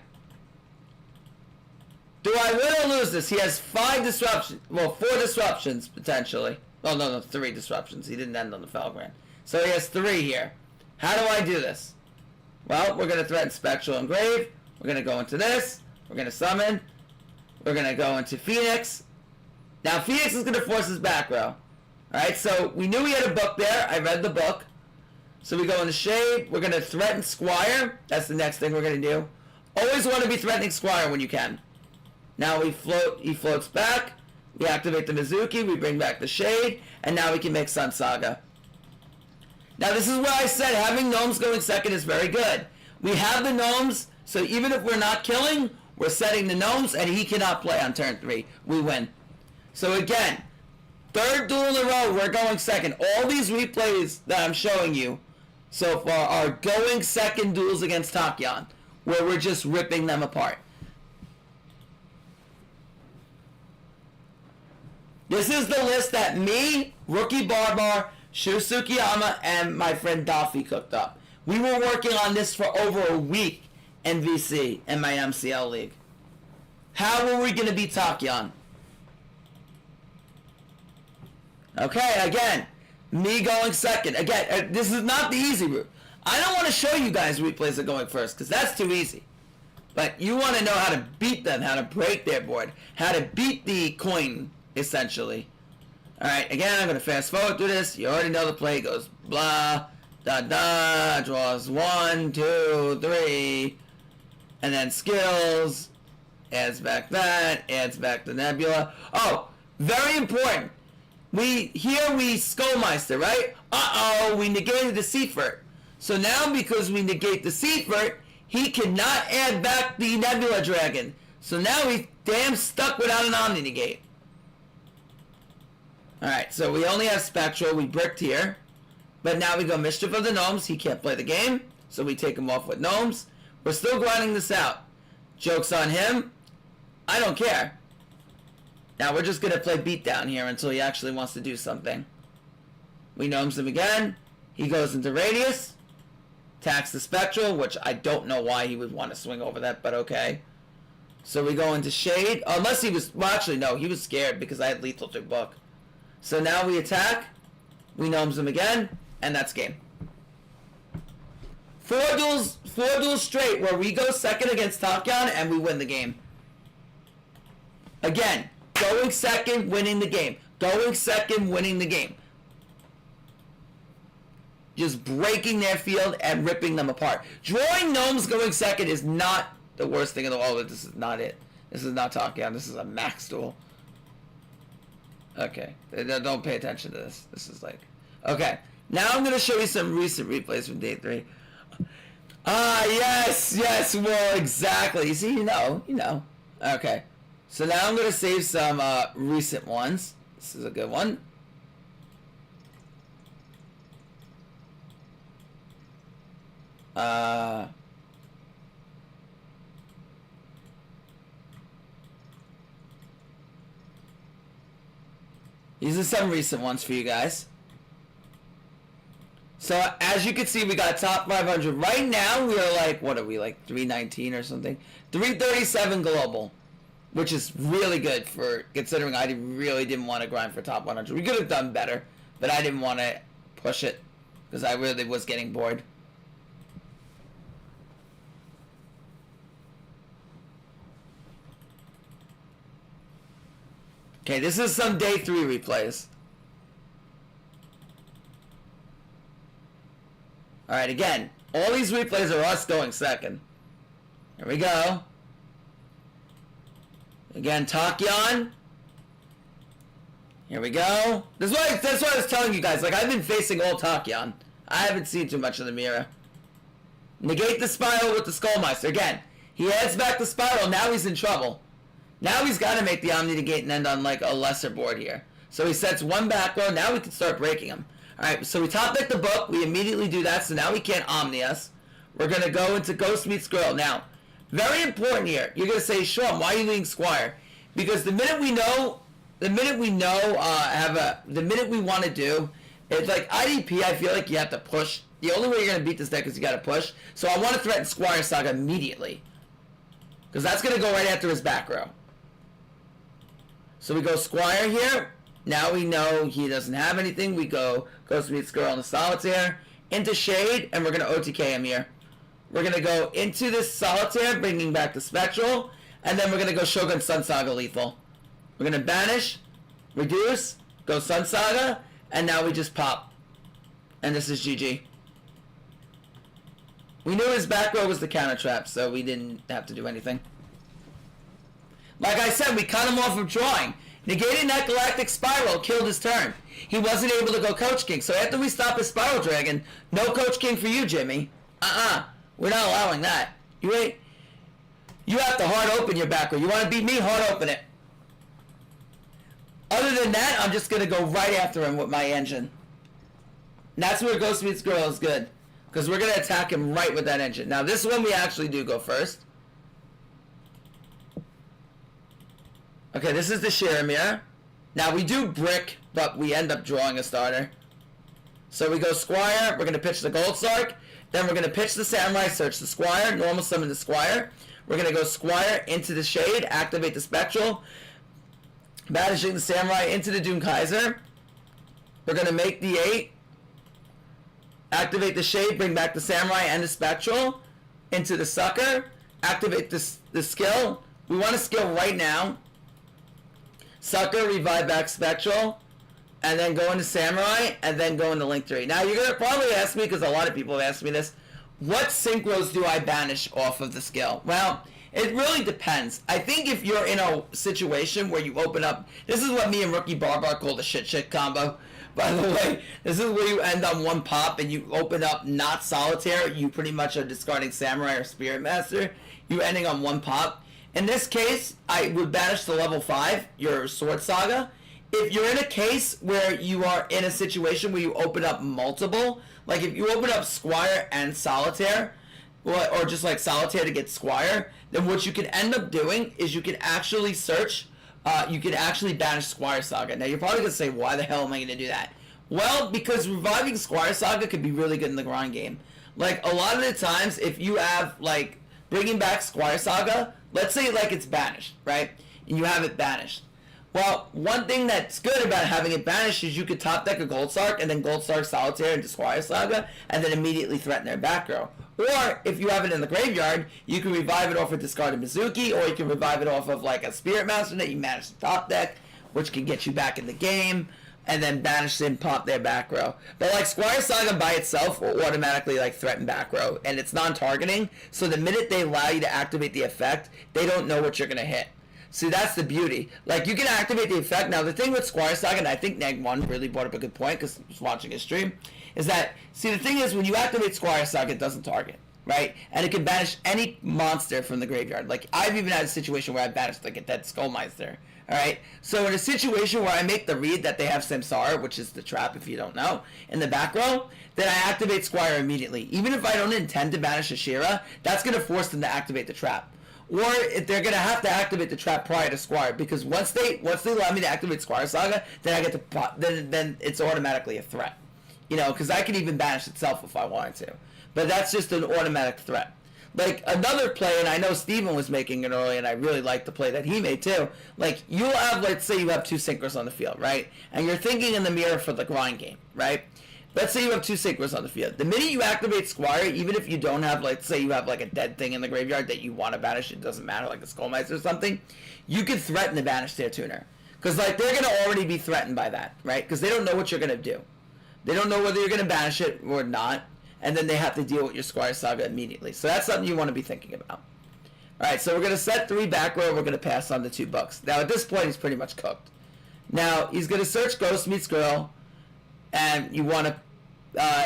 Do I win or lose this? He has 5 disruptions, well, 4 disruptions, potentially. Oh, no, 3 disruptions. He didn't end on the Felgrand. So he has 3 here. How do I do this? Well, we're going to threaten Spectral Engrave. We're going to go into this. We're going to summon. We're going to go into Phoenix. Now, Phoenix is going to force his back row. Alright, so we knew he had a book there. I read the book. So we go into Shade. We're going to threaten Squire. That's the next thing we're going to do. Always want to be threatening Squire when you can. Now he floats back. We activate the Mizuki. We bring back the Shade. And now we can make Sun Saga. Now this is where I said having Gnomes going second is very good. We have the Gnomes, so even if we're not killing, we're setting the Gnomes, and he cannot play on turn 3. We win. So again, 3rd duel in a row, we're going second. All these replays that I'm showing you so far are going second duels against Tachyon, where we're just ripping them apart. This is the list that me, Rookie Barbar, Shu Tsukiyama, and my friend Daffy cooked up. We were working on this for over a week in VC and my MCL league. How are we going to beat Tachyon? Okay, again, me going second. Again, this is not the easy route. I don't want to show you guys replays of going first because that's too easy. But you want to know how to beat them, how to break their board, how to beat the coin, essentially. Alright, again, I'm going to fast forward through this. You already know the play. It goes blah, da, da, draws 1, 2, 3, and then skills, adds back that, adds back the Nebula. Oh, very important. We Skullmeister, right? Uh-oh, we negated the Seafert. So now, because we negate the Seafert, he cannot add back the Nebula Dragon. So now he's damn stuck without an Omni Negate. Alright, so we only have Spectral. We bricked here. But now we go Mischief of the Gnomes. He can't play the game. So we take him off with Gnomes. We're still grinding this out. Joke's on him. I don't care. Now we're just going to play Beatdown here until he actually wants to do something. We Gnomes him again. He goes into Radius. Attacks the Spectral, which I don't know why he would want to swing over that, but okay. So we go into Shade. Unless he was... Well, actually, no. He was scared because I had Lethal through Book. So now we attack, we Gnomes him again, and that's game. 4 duels straight where we go second against Tachyon and we win the game. Again, going second, winning the game. Going second, winning the game. Just breaking their field and ripping them apart. Drawing Gnomes going second is not the worst thing in the world. This is not it. This is not Tachyon. This is a max duel. Okay, don't pay attention to this. This is like... Okay, now I'm going to show you some recent replays from day 3. Ah, yes, well, exactly. You see, you know. Okay, so now I'm going to save some recent ones. This is a good one. These are some recent ones for you guys. So, as you can see, we got top 500. Right now, we are like, what are we, like 319 or something? 337 global, which is really good for considering I really didn't want to grind for top 100. We could have done better, but I didn't want to push it because I really was getting bored. Okay, this is some day 3 replays. Alright, again, all these replays are us going second. Here we go. Again, Tachyon. Here we go. That's what I was telling you guys. Like, I've been facing all Tachyon. I haven't seen too much of the mirror. Negate the Spiral with the Skullmeister. Again, he adds back the Spiral. Now he's in trouble. Now he's got to make the Omni Negate and end on like a lesser board here. So he sets 1 back row. Now we can start breaking him. Alright, so we top deck the book. We immediately do that. So now we can't Omni us. We're going to go into Ghost meets Squirrel. Now, very important here. You're going to say, Sean, why are you leading Squire? Because the minute we want to do It's like IDP, I feel like you have to push. The only way you're going to beat this deck is you got to push. So I want to threaten Squire Saga immediately. Because that's going to go right after his back row. So we go Squire here. Now we know he doesn't have anything. We go Ghost Meets Girl on the Solitaire. Into Shade, and we're going to OTK him here. We're going to go into this Solitaire, bringing back the Spectral. And then we're going to go Shogun Sun Saga lethal. We're going to banish, reduce, go Sun Saga, and now we just pop. And this is GG. We knew his back row was the counter trap, so we didn't have to do anything. Like I said, we cut him off of drawing. Negating that Galactic Spiral killed his turn. He wasn't able to go Coach King. So after we stop his Spiral Dragon, no Coach King for you, Jimmy. We're not allowing that. You have to hard open your back row. You want to beat me? Hard open it. Other than that, I'm just going to go right after him with my engine. And that's where Ghost Meets Girl is good. Because we're going to attack him right with that engine. Now, this one we actually do go first. Okay, this is the Shiramir. Now, we do Brick, but we end up drawing a starter. So we go Squire. We're going to pitch the Gold Sark. Then we're going to pitch the Samurai, search the Squire, normal summon the Squire. We're going to go Squire into the Shade, activate the Spectral. Banishing the Samurai into the Doom Kaiser. We're going to make the 8. Activate the Shade, bring back the Samurai and the Spectral. Into the Sucker. Activate the skill. We want to skill right now. Sucker, revive back Spectral. And then go into Samurai, and then go into Link 3. Now, you're going to probably ask me, because a lot of people have asked me this, what synchros do I banish off of the skill? Well, it really depends. I think if you're in a situation where you open up... This is what me and Rookie Barbar call the shit combo. By the way, this is where you end on one pop, and you open up not Solitaire. You pretty much are discarding Samurai or Spirit Master. You're ending on one pop. In this case, I would banish to level 5, your Sword Saga. If you're in a case where you are in a situation where you open up multiple, like if you open up Squire and Solitaire, or just like Solitaire to get Squire, then what you can end up doing is you can actually search, you can actually banish Squire Saga. Now you're probably going to say, why the hell am I going to do that? Well, because reviving Squire Saga could be really good in the grind game. Like a lot of the times, if you have like bringing back Squire Saga, let's say like it's banished, right? And you have it banished. Well, one thing that's good about having it banished is you could top deck a Gold Sark and then Gold Sark Solitaire into Squire Saga and then immediately threaten their back row. Or, if you have it in the graveyard, you can revive it off a discarded Mizuki, or you can revive it off of like a Spirit Master that you manage to top deck, which can get you back in the game, and then banish and pop their back row. But like Squire Saga by itself will automatically like threaten back row, and it's non-targeting, so the minute they allow you to activate the effect, they don't know what you're going to hit. See, that's the beauty. Like, you can activate the effect. Now, the thing with Squire Saga, and I think Neg1 really brought up a good point because I was watching his stream, is that, see, the thing is, when you activate Squire Saga, it doesn't target, right? And it can banish any monster from the graveyard. Like, I've even had a situation where I banished, like, a dead Skullmeister, all right? So, in a situation where I make the read that they have Samsara, which is the trap, if you don't know, in the back row, then I activate Squire immediately. Even if I don't intend to banish Ashira, that's going to force them to activate the trap. Or if they're gonna have to activate the trap prior to Squire, because once they allow me to activate Squire Saga, then I get to then it's automatically a threat, you know, because I can even banish itself if I wanted to, but that's just an automatic threat. Like another play, and I know Steven was making it early, and I really like the play that he made too. Like you'll have, let's say you have 2 Synchros on the field, right, and you're thinking in the mirror for the grind game, right? Let's say you have 2 Synchros on the field. The minute you activate Squire, even if you don't have, like, say you have, like, a dead thing in the graveyard that you want to banish, it doesn't matter, like a Skullmeister or something, you can threaten to banish their tuner. Because, like, they're going to already be threatened by that, right? Because they don't know what you're going to do. They don't know whether you're going to banish it or not, and then they have to deal with your Squire Saga immediately. So that's something you want to be thinking about. Alright, so we're going to set 3 back row, we're going to pass on the $2. Now, at this point, he's pretty much cooked. Now, he's going to search Ghost Meets Girl, and you want to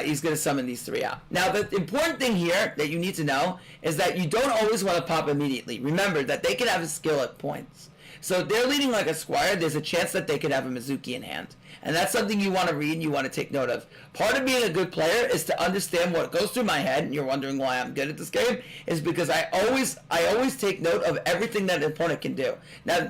he's going to summon these 3 out. Now, the important thing here that you need to know is that you don't always want to pop immediately. Remember that they can have a skill at points. So if they're leading like a Squire, there's a chance that they could have a Mizuki in hand. And that's something you want to read and you want to take note of. Part of being a good player is to understand what goes through my head, and you're wondering why I'm good at this game, is because I always take note of everything that an opponent can do. Now,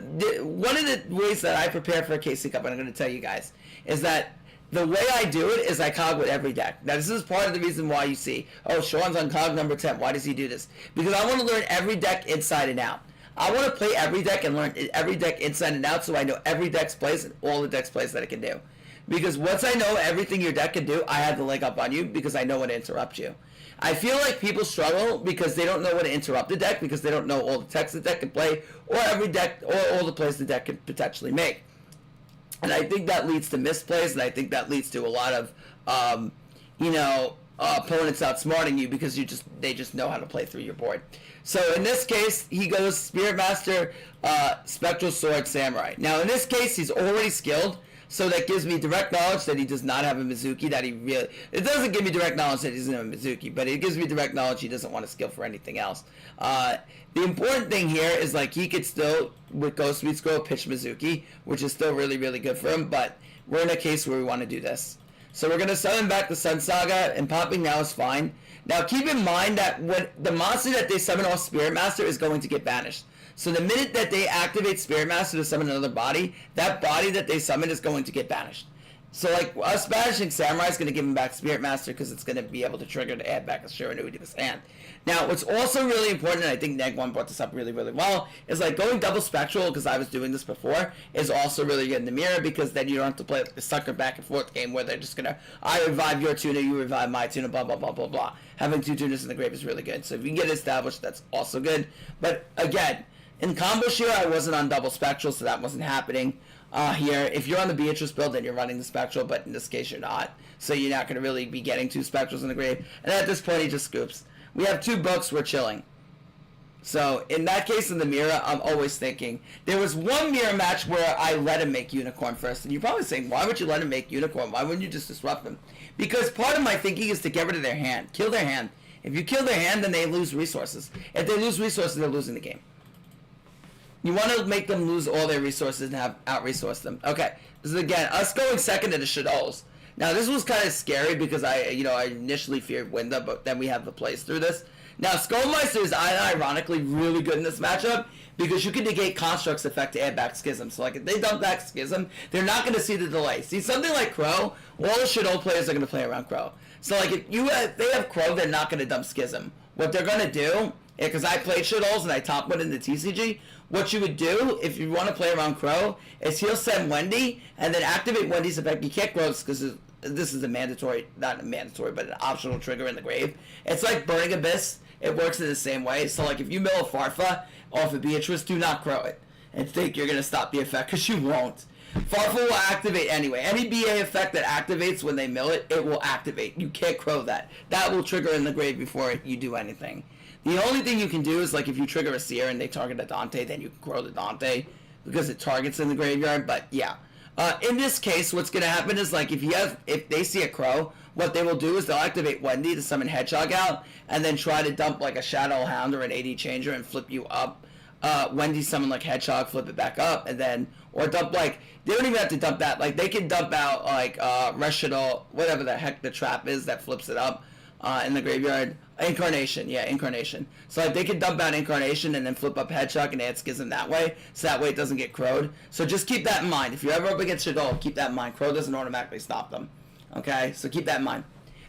one of the ways that I prepare for a KC Cup, and I'm going to tell you guys, is that the way I do it is I cog with every deck. Now, this is part of the reason why you see, oh, Sean's on cog number 10. Why does he do this? Because I want to learn every deck inside and out. I want to play every deck and learn every deck inside and out so I know every deck's plays and all the deck's plays that it can do. Because once I know everything your deck can do, I have the leg up on you because I know when to interrupt you. I feel like people struggle because they don't know when to interrupt the deck because they don't know all the decks the deck can play or every deck or all the plays the deck can potentially make. And I think that leads to misplays, and I think that leads to a lot of, opponents outsmarting you because they just know how to play through your board. So in this case, he goes Spirit Master, Spectral Sword, Samurai. Now in this case, he's already skilled, so that gives me direct knowledge that he does not have a Mizuki, it doesn't give me direct knowledge that he doesn't have a Mizuki, but it gives me direct knowledge he doesn't want to skill for anything else. The important thing here is, like, he could still, with Ghost Sweet Scroll, pitch Mizuki, which is still really, really good for him, but we're in a case where we want to do this. So we're going to summon back the Sun Saga, and popping now is fine. Now keep in mind that when the monster that they summon off Spirit Master is going to get banished. So the minute that they activate Spirit Master to summon another body, that body that they summon is going to get banished. So, like, us banishing Samurai is going to give him back Spirit Master because it's going to be able to trigger to add back a Shiranui to his hand. Now, what's also really important, and I think Neg1 brought this up really, really well, is, like, going double Spectral, because I was doing this before, is also really good in the mirror because then you don't have to play the sucker back and forth game where they're just going to, I revive your tuna, you revive my tuna, blah, blah, blah, blah, blah. Having two tunas in the grave is really good. So if you can get it established, that's also good. But, again, in Combo Share, I wasn't on double Spectral, so that wasn't happening. Here, if you're on the Beatrice build, then you're running the Spectral, but in this case you're not. So you're not going to really be getting two Spectrals in the grave. And at this point, he just scoops. We have two books, we're chilling. So in that case, in the mirror, I'm always thinking. There was one mirror match where I let him make Unicorn first. And you're probably saying, why would you let him make Unicorn? Why wouldn't you just disrupt him? Because part of my thinking is to get rid of their hand. Kill their hand. If you kill their hand, then they lose resources. If they lose resources, they're losing the game. You want to make them lose all their resources and have out-resource them. Okay, this is, again, us going second to the Shadows. Now, this was kind of scary because I initially feared Winda, but then we have the plays through this. Now, Skullmeister is ironically really good in this matchup because you can negate Construct's effect to add back Schism. So, like, if they dump back Schism, they're not going to see the delay. See, something like Crow, all the Shadow players are going to play around Crow. So, like, if they have Crow, they're not going to dump Schism. What they're going to do, because I played Shadows and I top one in the TCG, what you would do, if you want to play around Crow, is he'll send Wendy, and then activate Wendy's effect. You can't Crow because this is a mandatory, not a mandatory, but an optional trigger in the grave. It's like Burning Abyss. It works in the same way. So, like, if you mill a Farfa off of Beatrice, do not Crow it and think you're going to stop the effect, because you won't. Farfa will activate anyway. Any BA effect that activates when they mill it, it will activate. You can't Crow that. That will trigger in the grave before you do anything. The only thing you can do is, like, if you trigger a Seer and they target a Dante, then you can Crow the Dante because it targets in the graveyard. But yeah, in this case, what's going to happen is, like, if they see a Crow, what they will do is they'll activate Wendy to summon Hedgehog out, and then try to dump like a Shadow Hound or an AD Changer and flip you up. Wendy summon like Hedgehog, flip it back up, and then or dump like they don't even have to dump that. Like, they can dump out like Reshadol, whatever the heck the trap is that flips it up in the graveyard. Incarnation, yeah, Incarnation. So, like, they can dump out Incarnation and then flip up Hedgehog and add Schism that way, so that way it doesn't get crowed. So just keep that in mind. If you're ever up against Shadol, keep that in mind. Crow doesn't automatically stop them. Okay, so keep that in mind.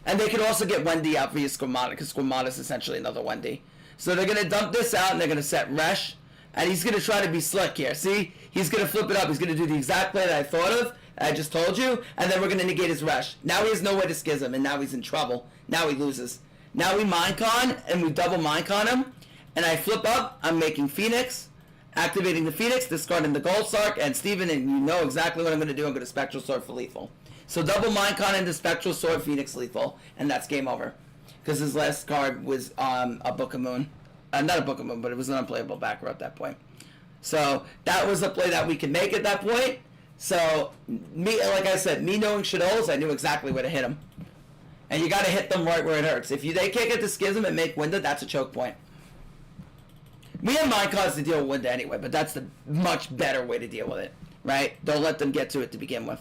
And they can also get Wendy out via Squamata, because Squamata is essentially another Wendy. So they're going to dump this out, and they're going to set Resh, and he's going to try to be slick here. See? He's going to flip it up. He's going to do the exact play that I thought of, I just told you, and then we're going to negate his Resh. Now he has no way to Schism, and now he's in trouble. Now he loses. Now we Minecon, and we double Minecon him, and I flip up, I'm making Phoenix, activating the Phoenix, discarding the Gold Sark, and Steven, and you know exactly what I'm going to do, I'm going to Spectral Sword for lethal. So double Minecon into Spectral Sword, Phoenix lethal, and that's game over. Because his last card was a Book of Moon. Not a Book of Moon, but it was an unplayable back row at that point. So that was a play that we could make at that point. So, like I said, me knowing Shadows, I knew exactly where to hit him. And you got to hit them right where it hurts. If they can't get the Schism and make Winda, that's a choke point. We have Minecons to deal with Winda anyway, but that's the much better way to deal with it, right? Don't let them get to it to begin with.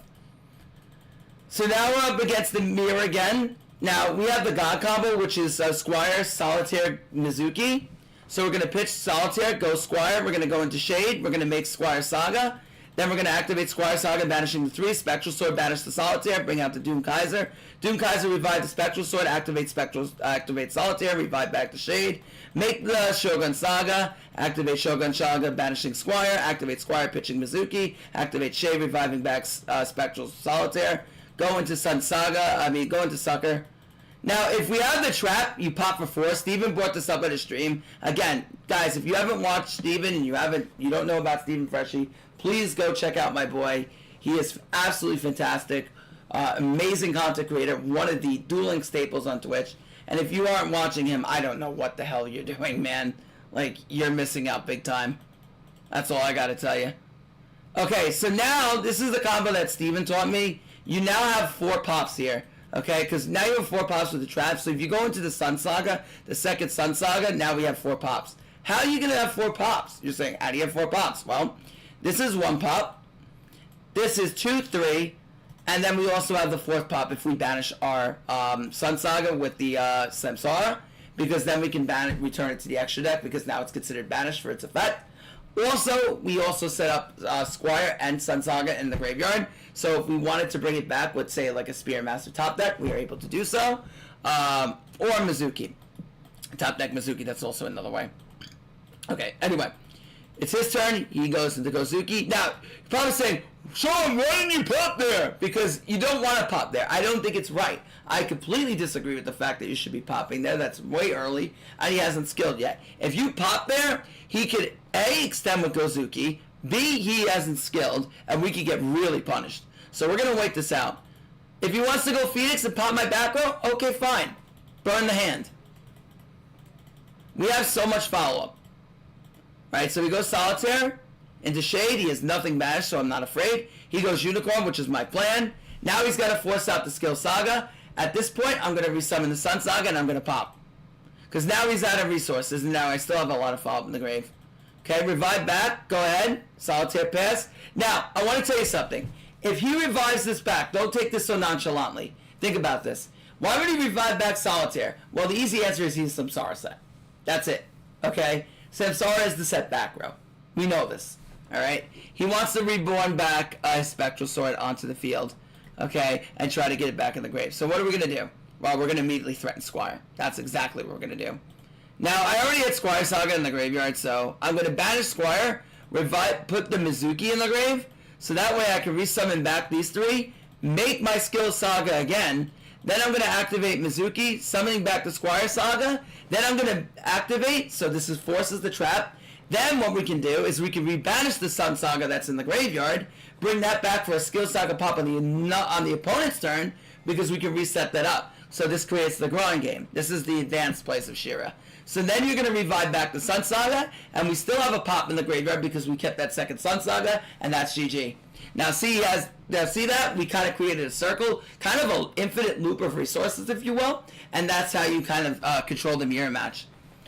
So now we're up against the mirror again. Now, we have the God combo, which is Squire, Solitaire, Mizuki. So we're going to pitch Solitaire, go Squire. We're going to go into Shade. We're going to make Squire Saga. Then we're going to activate Squire Saga, banishing the 3. Spectral Sword, banish the Solitaire, bring out the Doom Kaiser. Doom Kaiser, revive the Spectral Sword, activate Solitaire, revive back the Shade. Make the Shogun Saga, activate Shogun Saga, banishing Squire, activate Squire, pitching Mizuki, activate Shade, reviving back Spectral Solitaire. Go into go into Sucker. Now, if we have the trap, you pop for 4. Steven brought this up at his stream. Again, guys, if you haven't watched Steven and you don't know about Steven Freshie, please go check out my boy. He is absolutely fantastic. Amazing content creator. One of the dueling staples on Twitch. And if you aren't watching him, I don't know what the hell you're doing, man. Like, you're missing out big time. That's all I gotta tell you. Okay, so now, this is the combo that Steven taught me. You now have 4 pops here. Okay, because now you have 4 pops with the trap. So if you go into the Sun Saga, the second Sun Saga, now we have 4 pops. How are you going to have 4 pops? You're saying, how do you have 4 pops? Well, this is 1 pop. This is 2, 3. And then we also have the 4th pop if we banish our Sun Saga with the Samsara. Because then we can return it to the extra deck because now it's considered banished for its effect. Also, we also set up Squire and Sun Saga in the graveyard. So if we wanted to bring it back with, say, like a Spear Master top deck, we are able to do so. Or Mizuki. Top deck Mizuki, that's also another way. Okay, anyway. It's his turn. He goes into Gozuki. Now, you're probably saying, Sean, why didn't you pop there? Because you don't want to pop there. I don't think it's right. I completely disagree with the fact that you should be popping there. That's way early, and he hasn't skilled yet. If you pop there, he could, A, extend with Gozuki, B, he hasn't skilled, and we could get really punished. So we're going to wait this out. If he wants to go Phoenix and pop my back row, okay, fine. Burn the hand. We have so much follow-up. Right, so he goes Solitaire into Shade. He has nothing banished, so I'm not afraid. He goes Unicorn, which is my plan. Now he's got to force out the Skill Saga. At this point, I'm going to resummon the Sun Saga, and I'm going to pop. Because now he's out of resources, and now I still have a lot of follow-up in the grave. Okay, revive back. Go ahead. Solitaire pass. Now, I want to tell you something. If he revives this back, don't take this so nonchalantly. Think about this. Why would he revive back Solitaire? Well, the easy answer is he's Samsara set. That's it. Okay? Samsara is the set back row. We know this. Alright? He wants to reborn back a Spectral Sword onto the field. Okay? And try to get it back in the grave. So what are we going to do? Well, we're going to immediately threaten Squire. That's exactly what we're going to do. Now, I already had Squire Saga in the graveyard, so I'm going to banish Squire, put the Mizuki in the grave, so that way I can resummon back these 3, make my Skill Saga again, then I'm going to activate Mizuki, summoning back the Squire Saga, then I'm going to activate, so this forces the trap. Then what we can do is we can rebanish the Sun Saga that's in the graveyard, bring that back for a Skill Saga pop on the opponent's turn, because we can reset that up. So this creates the growing game. This is the advanced place of Shira. So then you're going to revive back the Sun Saga, and we still have a pop in the graveyard because we kept that second Sun Saga, and that's GG. Now see that? We kind of created a circle, kind of an infinite loop of resources, if you will, and that's how you kind of control the mirror match.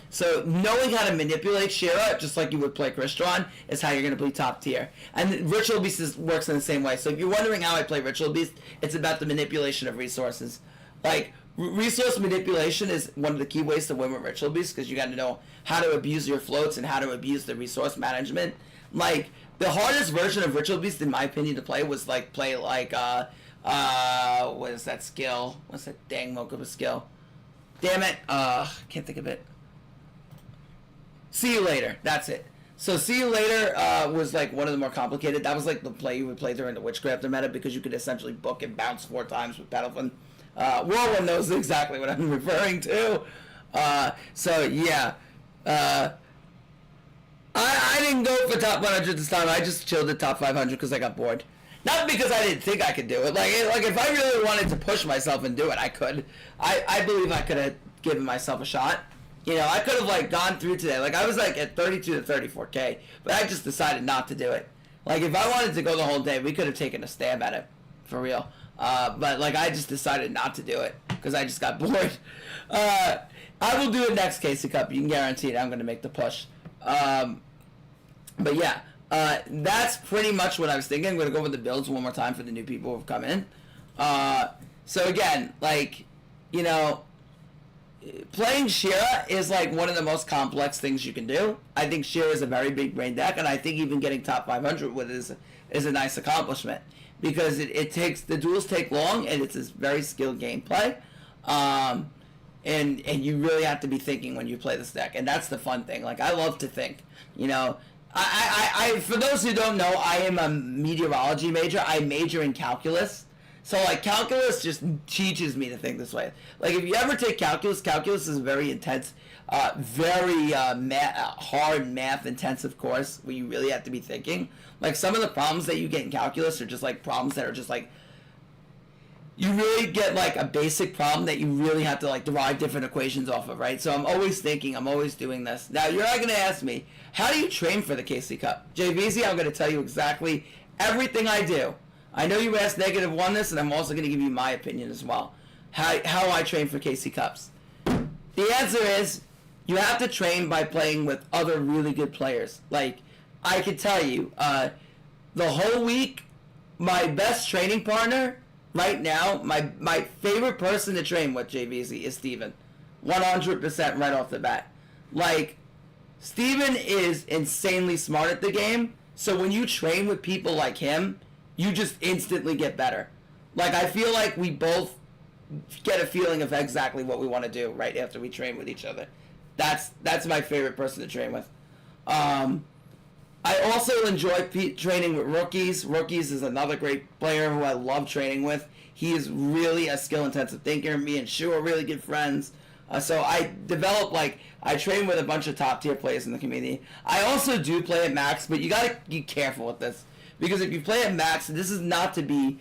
So knowing how to manipulate Shira, just like you would play Crystron, is how you're going to play top tier. And Ritual Beast works in the same way. So if you're wondering how I play Ritual Beast, it's about the manipulation of resources. Like, resource manipulation is one of the key ways to win with Ritual Beast, because you got to know how to abuse your floats and how to abuse the resource management. Like, the hardest version of Ritual Beast, in my opinion, to play was, like, what is that skill? What's that dang moke of a skill? Damn it. Can't think of it. See You Later. That's it. So See You Later was, like, one of the more complicated. That was, like, the play you would play during the Witchcrafter meta, because you could essentially book and bounce 4 times with Battlefront. Whirlwind knows exactly what I'm referring to. So, yeah. I didn't go for top 100 this time. I just chilled at top 500 because I got bored. Not because I didn't think I could do it. Like if I really wanted to push myself and do it, I could. I believe I could have given myself a shot. You know, I could have, like, gone through today. Like, I was, like, at 32 to 34K, but I just decided not to do it. Like, if I wanted to go the whole day, we could have taken a stab at it. For real. But, like, I just decided not to do it because I just got bored. I will do it next Casey Cup. You can guarantee it. I'm going to make the push. But, yeah. That's pretty much what I was thinking. I'm going to go over the builds one more time for the new people who have come in. So, again, like, you know, playing Shira is like one of the most complex things you can do. I think Shira is a very big brain deck, and I think even getting top 500 with it is a nice accomplishment because it takes the duels take long and it's this very skilled gameplay, and you really have to be thinking when you play this deck, and that's the fun thing. Like I love to think, you know. I for those who don't know, I am a meteorology major. I major in calculus. So, like, calculus just teaches me to think this way. Like, if you ever take calculus, calculus is a very intense, very hard math-intensive course where you really have to be thinking. Like, some of the problems that you get in calculus are just, like, problems that are just, like, you really get, like, a basic problem that you really have to, like, derive different equations off of, right? So I'm always thinking, I'm always doing this. Now, you're not going to ask me, how do you train for the KC Cup? JVZ, I'm going to tell you exactly everything I do. I know you asked -1 this, and I'm also going to give you my opinion as well. How I train for KC Cups. The answer is, you have to train by playing with other really good players. Like, I can tell you, the whole week, my best training partner right now, my favorite person to train with, JVZ, is Steven. 100% right off the bat. Like, Steven is insanely smart at the game, so when you train with people like him, you just instantly get better. Like, I feel like we both get a feeling of exactly what we want to do right after we train with each other. That's my favorite person to train with. I also enjoy training with Rookies. Rookies is another great player who I love training with. He is really a skill-intensive thinker. Me and Shu are really good friends. So I develop, like, I train with a bunch of top-tier players in the community. I also do play at max, but you gotta be careful with this. Because if you play at max, this is not to be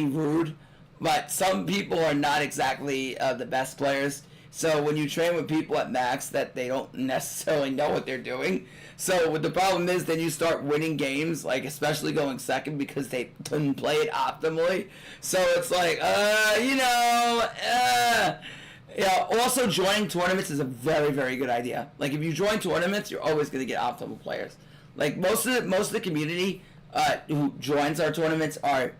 rude, but some people are not exactly the best players. So when you train with people at max that they don't necessarily know what they're doing. So what the problem is, then you start winning games, like especially going second because they couldn't play it optimally. So it's like, Yeah, also joining tournaments is a very, very good idea. Like if you join tournaments, you're always going to get optimal players. Like most of the community who joins our tournaments are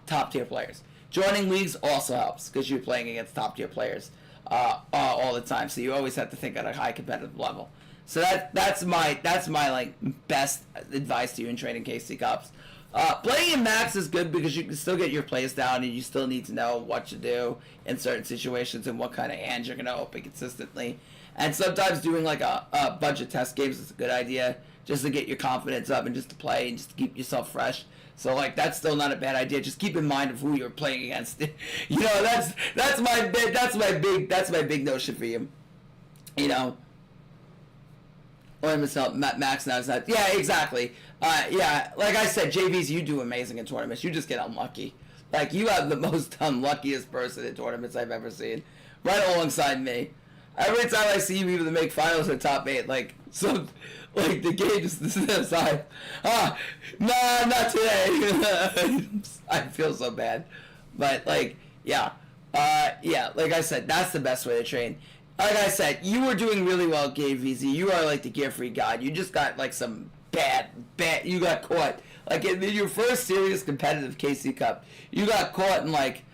top tier players. Joining leagues also helps because you're playing against top tier players all the time. So you always have to think at a high competitive level. So that's my like best advice to you in training KC Cups. Playing in max is good because you can still get your plays down and you still need to know what to do in certain situations and what kind of hands you're going to open consistently. And sometimes doing like a bunch of test games is a good idea just to get your confidence up and just to play and just to keep yourself fresh. So like that's still not a bad idea. Just keep in mind of who you're playing against. You know, that's my big notion for you. You know. Max now is not. Yeah, exactly. Yeah, like I said, JVs, you do amazing in tournaments. You just get unlucky. Like you have the most unluckiest person in tournaments I've ever seen, right alongside me. Every time I see you even make finals or top 8, like the game just aside. Nah, not today. I feel so bad, but like, yeah, like I said, that's the best way to train. Like I said, you were doing really well, KVZ. You are like the gear free god. You just got like some bad. You got caught like in your first serious competitive KC Cup. You got caught in like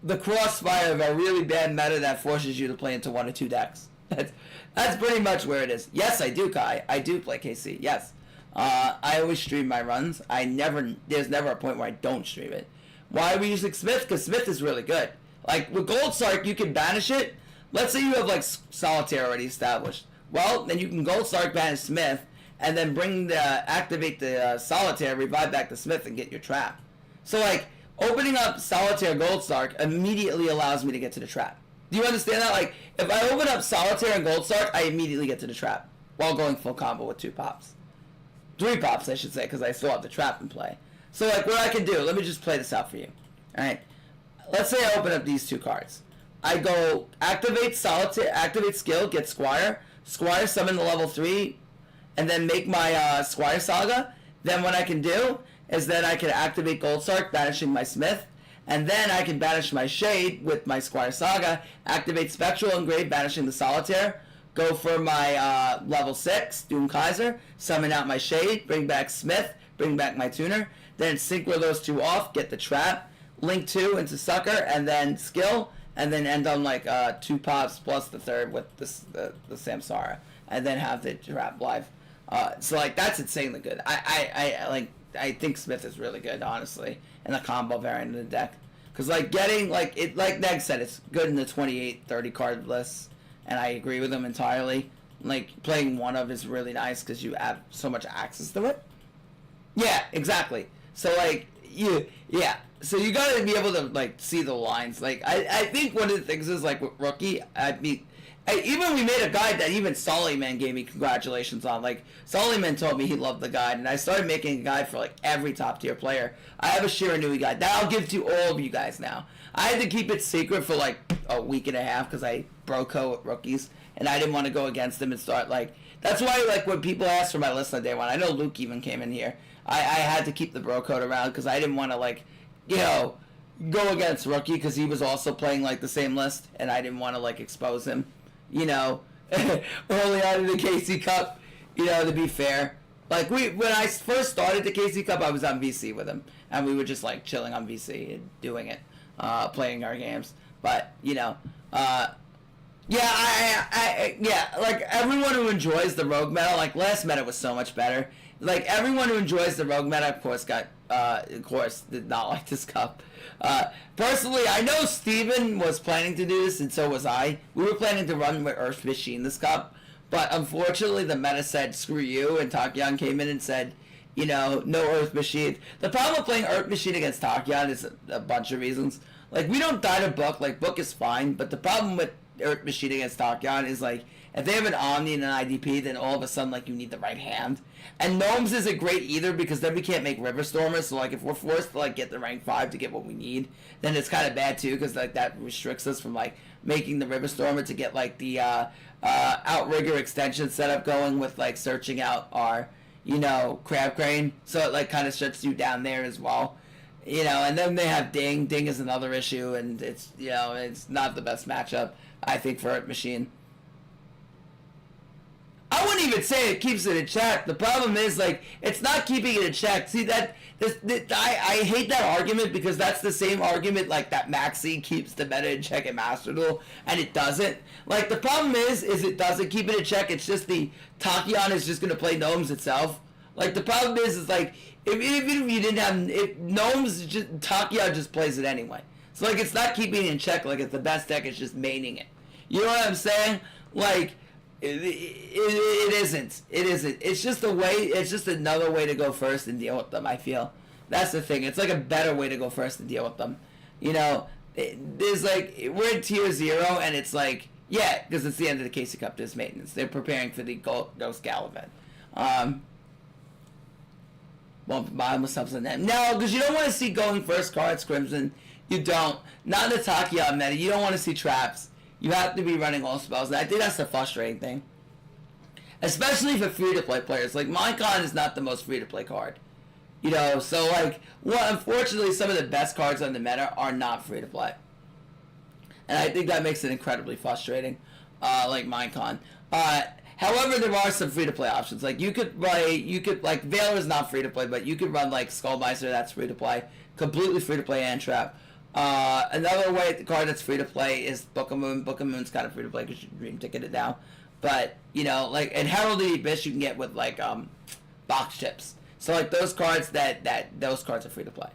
the crossfire of a really bad meta that forces you to play into 1 or 2 decks. That's pretty much where it is. Yes, I do, Kai. I do play KC. Yes, I always stream my runs. There's never a point where I don't stream it. Why are we using Smith? Because Smith is really good. Like with Gold Sark, you can banish it. Let's say you have like Solitaire already established. Well, then you can Gold Sark banish Smith, and then activate the Solitaire, revive back the Smith, and get your trap. So like opening up Solitaire Gold Sark immediately allows me to get to the trap. Do you understand that? Like if I open up Solitaire and Gold Sark, I immediately get to the trap while going full combo with 2 pops, 3 pops, I should say, because I still have the trap in play. So like what I can do, let me just play this out for you. All right, let's say I open up these 2 cards. I go activate Solitaire, activate skill, get Squire, summon the level 3, and then make my Squire Saga. Then what I can do is then I can activate Gold Sark, banishing my Smith, and then I can banish my Shade with my Squire Saga, activate Spectral Engrave, banishing the Solitaire, go for my level 6, Doom Kaiser, summon out my Shade, bring back Smith, bring back my Tuner, then synchro those 2 off, get the Trap, link 2 into Sucker, and then skill, and then end on like 2 pops plus the third with the Samsara, and then have the trap live. So like that's insanely good. I think Smith is really good, honestly, in the combo variant of the deck. Because like getting like it, like Neg said, it's good in the 28, 30 card lists, and I agree with him entirely. Like playing one of is really nice because you have so much access to it. Yeah, exactly. So like so you gotta be able to like see the lines. Like I think one of the things is like with Rookie, even we made a guide that even Sollyman gave me congratulations on. Like Sollyman told me he loved the guide, and I started making a guide for like every top tier player. I have a Shiranui guide that I'll give to all of you guys now. I had to keep it secret for like a week and a half because I bro-co with rookies, and I didn't want to go against them and start like. That's why like when people ask for my list on day one, I know Luke even came in here. I had to keep the bro code around because I didn't want to like, go against Rookie because he was also playing like the same list, and I didn't want to like expose him. Early on in the KC Cup, to be fair. Like, when I first started the KC Cup, I was on VC with him, and we were just, like, chilling on VC and doing it, playing our games. But, like, everyone who enjoys the Rogue meta, like, last meta was so much better. Like, everyone who enjoys the Rogue meta, of course, did not like this cup. Personally, I know Steven was planning to do this, and so was I. We were planning to run with Earth Machine this cup, but unfortunately the meta said, screw you, and Tachyon came in and said, no Earth Machine. The problem with playing Earth Machine against Tachyon is a bunch of reasons. Like, we don't die to Book. Like, Book is fine, but the problem with Earth Machine against Tachyon is, like, if they have an Omni and an IDP, then all of a sudden, like, you need the right hand. And Gnomes isn't great either, because then we can't make River Stormers, so, like, if we're forced to, like, get the rank 5 to get what we need, then it's kind of bad, too, because, like, that restricts us from, like, making the River Stormer to get, like, the, Outrigger extension setup going with, like, searching out our, Crab Crane, so it, like, kind of shuts you down there as well. And then they have Ding. Ding is another issue, and it's, it's not the best matchup, I think, for Earth Machine. I wouldn't even say it keeps it in check. The problem is, like, it's not keeping it in check. See, I hate that argument because that's the same argument, like, that Maxi keeps the meta in check at Master Duel, and it doesn't. Like, the problem is it doesn't keep it in check. It's just the Tachyon is just going to play Gnomes itself. Like, the problem is like, even if you didn't have, if Gnomes, Tachyon just plays it anyway. So, like, it's not keeping it in check. Like, it's the best deck. It's just maining it. You know what I'm saying? Like, it isn't. It isn't. It's just a way. It's just another way to go first and deal with them. I feel that's the thing. It's like a better way to go first and deal with them. There's like we're in tier 0, and it's like because it's the end of the KC Cup. There's maintenance. They're preparing for the Ghost Gal event. Bottom of something then. No, because you don't want to see going first cards, Crimson. You don't. Not in the Tachyon meta. You don't want to see traps. You have to be running all spells, and I think that's the frustrating thing. Especially for free-to-play players. Like, Minecon is not the most free-to-play card. So, like, unfortunately, some of the best cards on the meta are not free-to-play. And I think that makes it incredibly frustrating, like Minecon. However, there are some free-to-play options. Like, like, Valor's not free-to-play, but you could run, like, Skullmeister, that's free-to-play. Completely free-to-play and trap. Another card that's free to play is Book of Moon. Book of Moon's kind of free to play because you dream ticket it now. But, like, and Heralded Abyss you can get with, like, box chips. So, like, those cards those cards are free to play.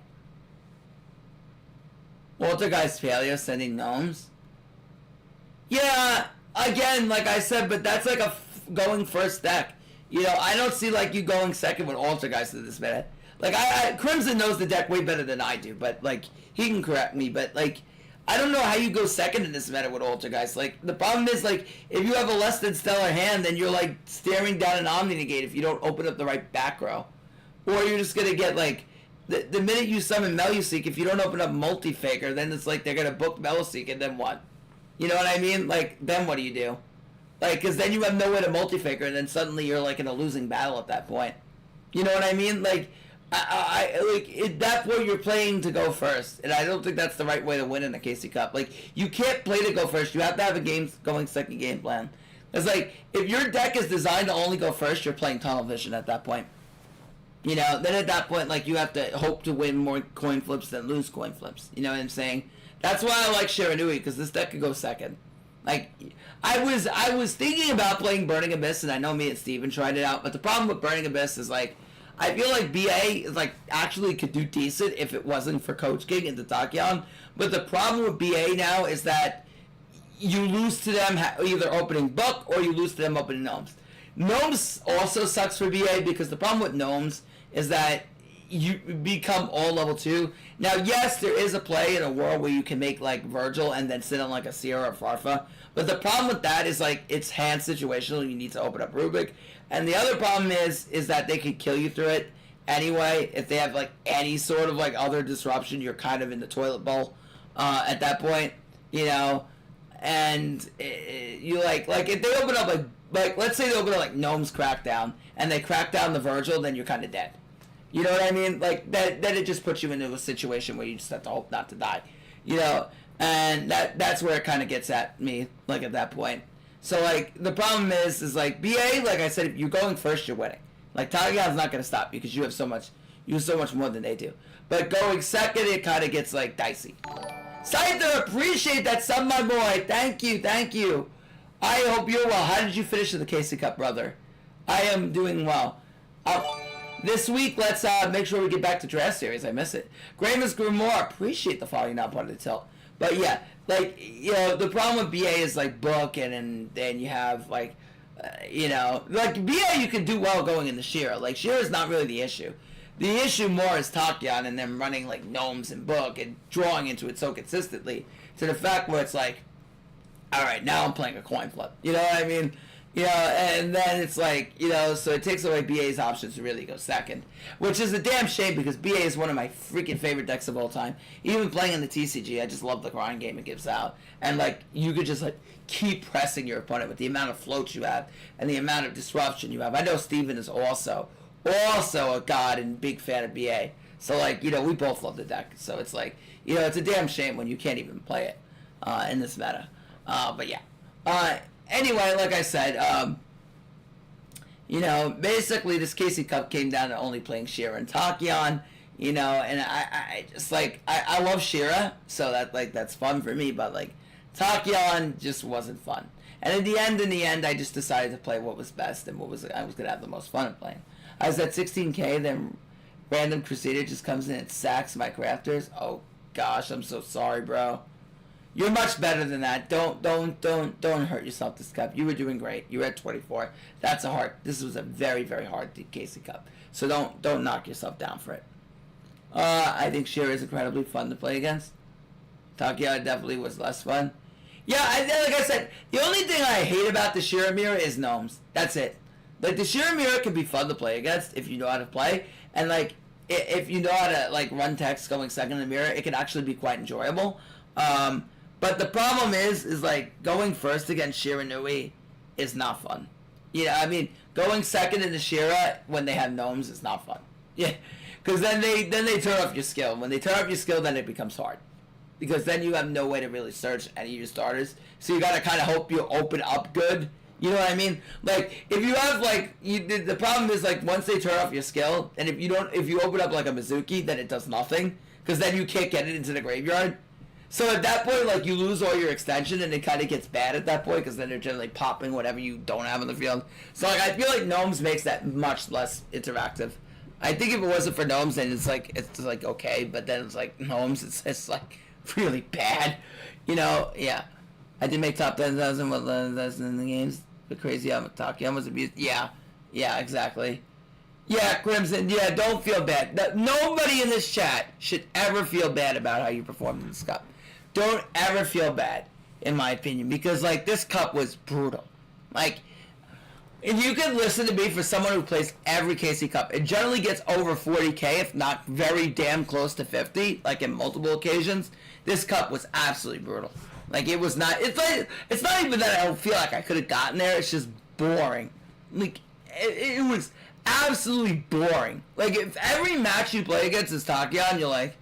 Walter-Geist Failure sending Gnomes. Yeah, again, like I said, but that's like a going first deck. I don't see, like, you going second with Walter-Geist at this minute. Like, Crimson knows the deck way better than I do, but, like, he can correct me, but, like, I don't know how you go second in this meta with Walter-Geist. Like, the problem is, like, if you have a less than stellar hand, then you're, like, staring down an Omni Negate if you don't open up the right back row. Or you're just gonna get, like, the minute you summon Meluseek, if you don't open up Multi-Faker, then it's like they're gonna book Meluseek, and then what? You know what I mean? Like, then what do you do? Like, because then you have no way to Multi-Faker, and then suddenly you're, like, in a losing battle at that point. You know what I mean? Like, that's what you're playing to go first, and I don't think that's the right way to win in the KC Cup. Like, you can't play to go first. You have to have a going second game plan. It's like, if your deck is designed to only go first, you're playing Tunnel Vision at that point. Then at that point, like, you have to hope to win more coin flips than lose coin flips. You know what I'm saying? That's why I like Shiranui, because this deck could go second. Like, I was thinking about playing Burning Abyss, and I know me and Steven tried it out, but the problem with Burning Abyss is, like, I feel like BA is, like, actually could do decent if it wasn't for Coach King and the Tachyon. But the problem with BA now is that you lose to them either opening Book or you lose to them opening Gnomes. Gnomes also sucks for BA because the problem with Gnomes is that you become all level 2. Now, yes, there is a play in a world where you can make, like, Virgil and then sit on, like, a Sierra or Farfa. But the problem with that is, like, it's hand situational. You need to open up Rubik. And the other problem is that they could kill you through it anyway. If they have, like, any sort of, like, other disruption, you're kind of in the toilet bowl at that point, you know. And you, like, if they open up, like, let's say they open up, like, Gnomes Crackdown, and they crack down the Virgil, then you're kind of dead. You know what I mean? Like, then it just puts you into a situation where you just have to hope not to die. You know? And that's where it kind of gets at me, like, at that point. So, like, the problem is like, BA, like I said, if you're going first, you're winning. Like, Tagyon's not going to stop you because you have so much more than they do. But going second, it kind of gets, like, dicey. Scyther, appreciate that sub, my boy. Thank you. I hope you're well. How did you finish in the KC Cup, brother? I am doing well. This week, let's make sure we get back to Draft Series. I miss it. Gramus Grimoire, appreciate the follow. You're not part of the tilt. But yeah, like, you know, the problem with BA is, like, Book, and then you have, like, you know, like, BA you can do well going into Shira. Like, Shira is not really the issue. The issue more is Tachyon and them running, like, Gnomes and Book and drawing into it so consistently to the fact where it's like, all right, now I'm playing a coin flip. You know what I mean? You know, and then it's like, you know, so it takes away BA's options to really go second, which is a damn shame because BA is one of my freaking favorite decks of all time. Even playing in the TCG, I just love the grind game it gives out. And, like, you could just, like, keep pressing your opponent with the amount of floats you have and the amount of disruption you have. I know Steven is also a god and big fan of BA. So, like, you know, we both love the deck. So it's like, you know, it's a damn shame when you can't even play it in this meta. But yeah. Anyway, like I said, you know, basically this KC Cup came down to only playing Shira and Tachyon, you know, and I just, like, I love Shira, so that's fun for me, but, like, Tachyon just wasn't fun. And in the end, I just decided to play what was best and what I was going to have the most fun in playing. I was at 16k, then Random Crusader just comes in and sacks my crafters. Oh gosh, I'm so sorry, bro. You're much better than that. Don't hurt yourself this cup. You were doing great. You were at 24. This was a very, very hard KC Cup. So don't knock yourself down for it. I think Shira is incredibly fun to play against. Tachyon definitely was less fun. Yeah, like I said, the only thing I hate about the Shira mirror is Gnomes. That's it. Like, the Shira mirror can be fun to play against if you know how to play. And, like, if you know how to, like, run text going second in the mirror, it can actually be quite enjoyable. But the problem is like, going first against Shiranui is not fun. You know, I mean, going second in the Shira when they have Gnomes is not fun. Yeah, because then they turn off your skill. When they turn off your skill, then it becomes hard. Because then you have no way to really search any of your starters. So you gotta kind of hope you open up good. You know what I mean? Like, if you have, like, the problem is, like, once they turn off your skill, and if you open up, like, a Mizuki, then it does nothing. Because then you can't get it into the graveyard. So at that point, like, you lose all your extension, and it kind of gets bad at that point, because then they're generally popping whatever you don't have on the field. So, like, I feel like Gnomes makes that much less interactive. I think if it wasn't for Gnomes, then it's like okay, but then it's like, Gnomes, it's like, really bad. You know, yeah. I did make top 10,000 with that's in the games. The crazy Tachyon was abused. Yeah, exactly. Yeah, Crimson, yeah, don't feel bad. Nobody in this chat should ever feel bad about how you performed in this cup. Don't ever feel bad, in my opinion, because, like, this cup was brutal. Like, if you can listen to me for someone who plays every KC Cup, it generally gets over 40k, if not very damn close to 50, like in multiple occasions. This cup was absolutely brutal. Like, it was not, it's not even that I don't feel like I could have gotten there, it's just boring. Like, it was absolutely boring. Like, if every match you play against is Tachyon, you're like,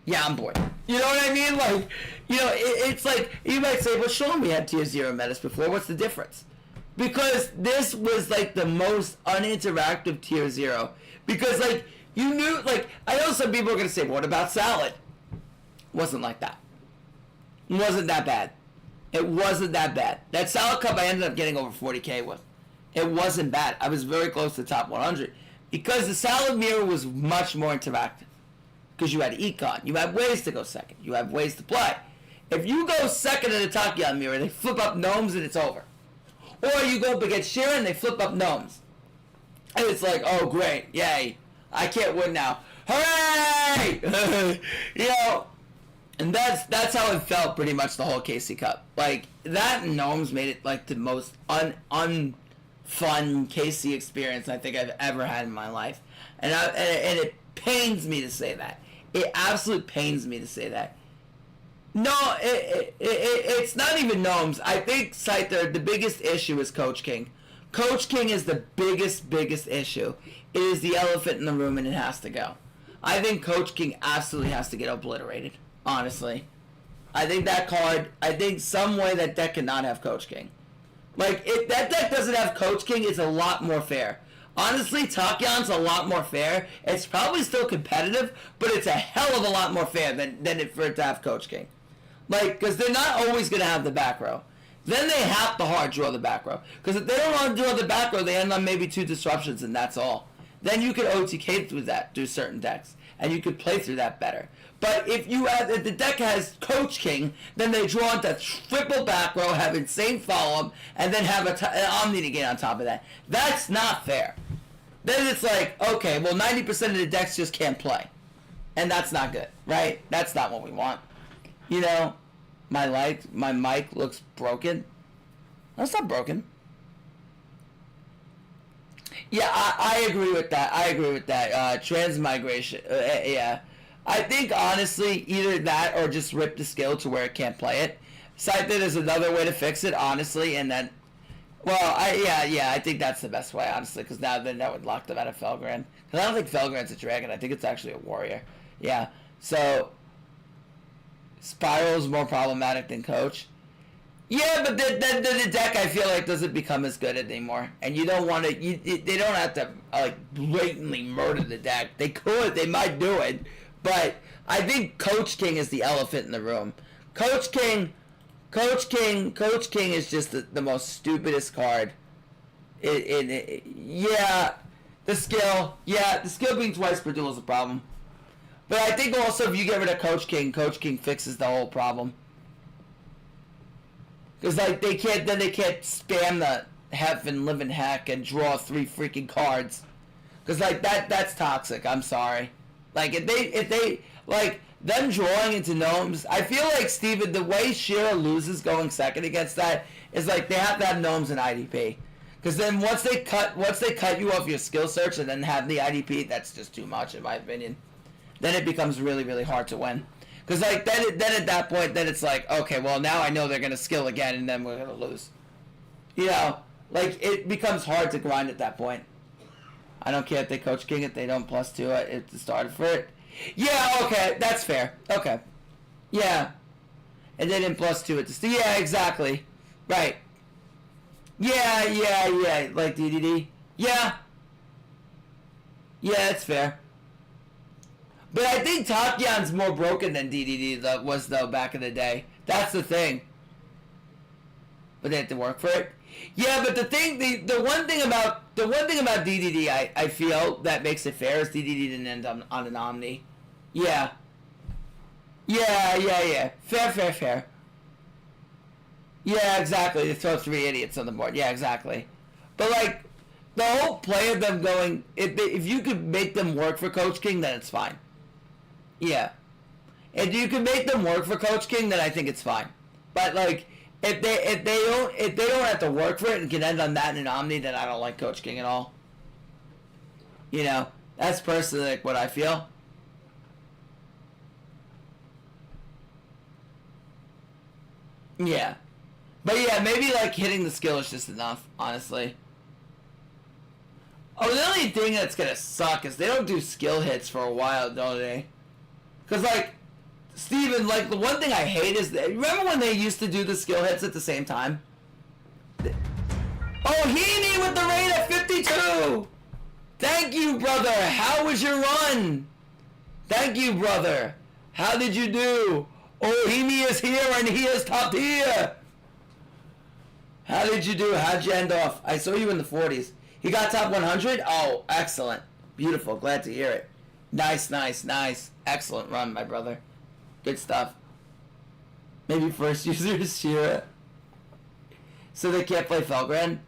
yeah, I'm bored. You know what I mean? Like, you know, it's like, you might say, well, Sean, we had tier 0 metas before, what's the difference? Because this was, like, the most uninteractive tier 0. Because, like, you knew, like, I know some people are going to say, what about Salad? Wasn't like that. It wasn't that bad. It wasn't that bad. That Salad Cup I ended up getting over 40K with. It wasn't bad. I was very close to top 100 because the Salad Mirror was much more interactive. Because you had Econ. You had ways to go second. You have ways to play. If you go second in the Tachyon Mirror, they flip up gnomes and it's over. Or you go up against Sheeran, they flip up gnomes. And it's like, oh great, yay. I can't win now. Hooray! You know, and that's how it felt pretty much the whole KC Cup. Like, that and gnomes made it like the most unfun KC experience I think I've ever had in my life. And it pains me to say that. It absolutely pains me to say that. No, it's not even gnomes. I think, Scyther, the biggest issue is Coach King. Coach King is the biggest issue. It is the elephant in the room, and it has to go. I think Coach King absolutely has to get obliterated, honestly. I think that card, some way that deck cannot have Coach King. Like, if that deck doesn't have Coach King, it's a lot more fair. Honestly, Tachyon's a lot more fair. It's probably still competitive, but it's a hell of a lot more fair than for it to have Coach King. Like, because they're not always going to have the back row. Then they have to hard draw the back row. Because if they don't want to draw the back row, they end on maybe 2 disruptions, and that's all. Then you could OTK through that, through certain decks, and you could play through that better. But if the deck has Coach King, then they draw into triple back row, have insane follow-up, and then have an Omni to get on top of that. That's not fair. Then it's like, okay, well, 90% of the decks just can't play. And that's not good, right? That's not what we want. You know, my mic looks broken. No, it's not broken. Yeah, I agree with that. Transmigration. Yeah. I think, honestly, either that or just rip the skill to where it can't play it. Scyther is another way to fix it, honestly, and then... Well, I think that's the best way, honestly, because now then that would lock them out of Felgrand. Because I don't think Felgrand's a dragon. I think it's actually a warrior. Yeah. So, Spiral's more problematic than Coach. Yeah, but the deck, I feel like, doesn't become as good anymore. And you don't want to... They don't have to, like, blatantly murder the deck. They could. They might do it. But I think Coach King is the elephant in the room. Coach King is just the most stupidest card. Yeah, the skill being twice per duel is a problem. But I think also if you get rid of Coach King fixes the whole problem. Because like they can't spam the Hef and Live and Heck and draw 3 freaking cards. Because like that's toxic. I'm sorry. Like if they like them drawing into gnomes, I feel like Steven, the way Shira loses going second against that is like they have to have gnomes and IDP. Because then once they cut you off your skill search and then have the IDP, that's just too much in my opinion. Then it becomes really, really hard to win. Because like then at that point, then it's like, okay, well now I know they're gonna skill again and then we're gonna lose. You know, like it becomes hard to grind at that point. I don't care if they Coach King it, they don't +2 it at the start for it. Yeah, okay, that's fair. Okay. Yeah. And they didn't +2 it to yeah, exactly. Right. Yeah, like DDD. Yeah. Yeah, that's fair. But I think Tachyon's more broken than DDD was back in the day. That's the thing. But they had to work for it. Yeah, but the one thing about DDD I feel that makes it fair is DDD didn't end on an Omni. Yeah. Yeah. Fair. Yeah, exactly. They throw 3 idiots on the board. Yeah, exactly. But like the whole play of them going, if you could make them work for Coach King, then it's fine. Yeah. If you can make them work for Coach King, then I think it's fine. But like if they don't have to work for it and can end on that in an Omni, then I don't like Coach King at all. You know, that's personally like what I feel. Yeah. But yeah, maybe like hitting the skill is just enough, honestly. Oh, the only thing that's gonna suck is they don't do skill hits for a while, don't they? Because like, Steven, like the one thing I hate is that, remember when they used to do the skill hits at the same time? Oh, Heaney with the rate at 52! Thank you, brother! How was your run? Thank you, brother! How did you do? Ohimi is here and he is top tier. How did you do? How'd you end off? I saw you in the 40s. He got top 100? Oh, excellent. Beautiful. Glad to hear it. Nice, nice, nice. Excellent run, my brother. Good stuff. Maybe first user is Shira. So they can't play Felgrand?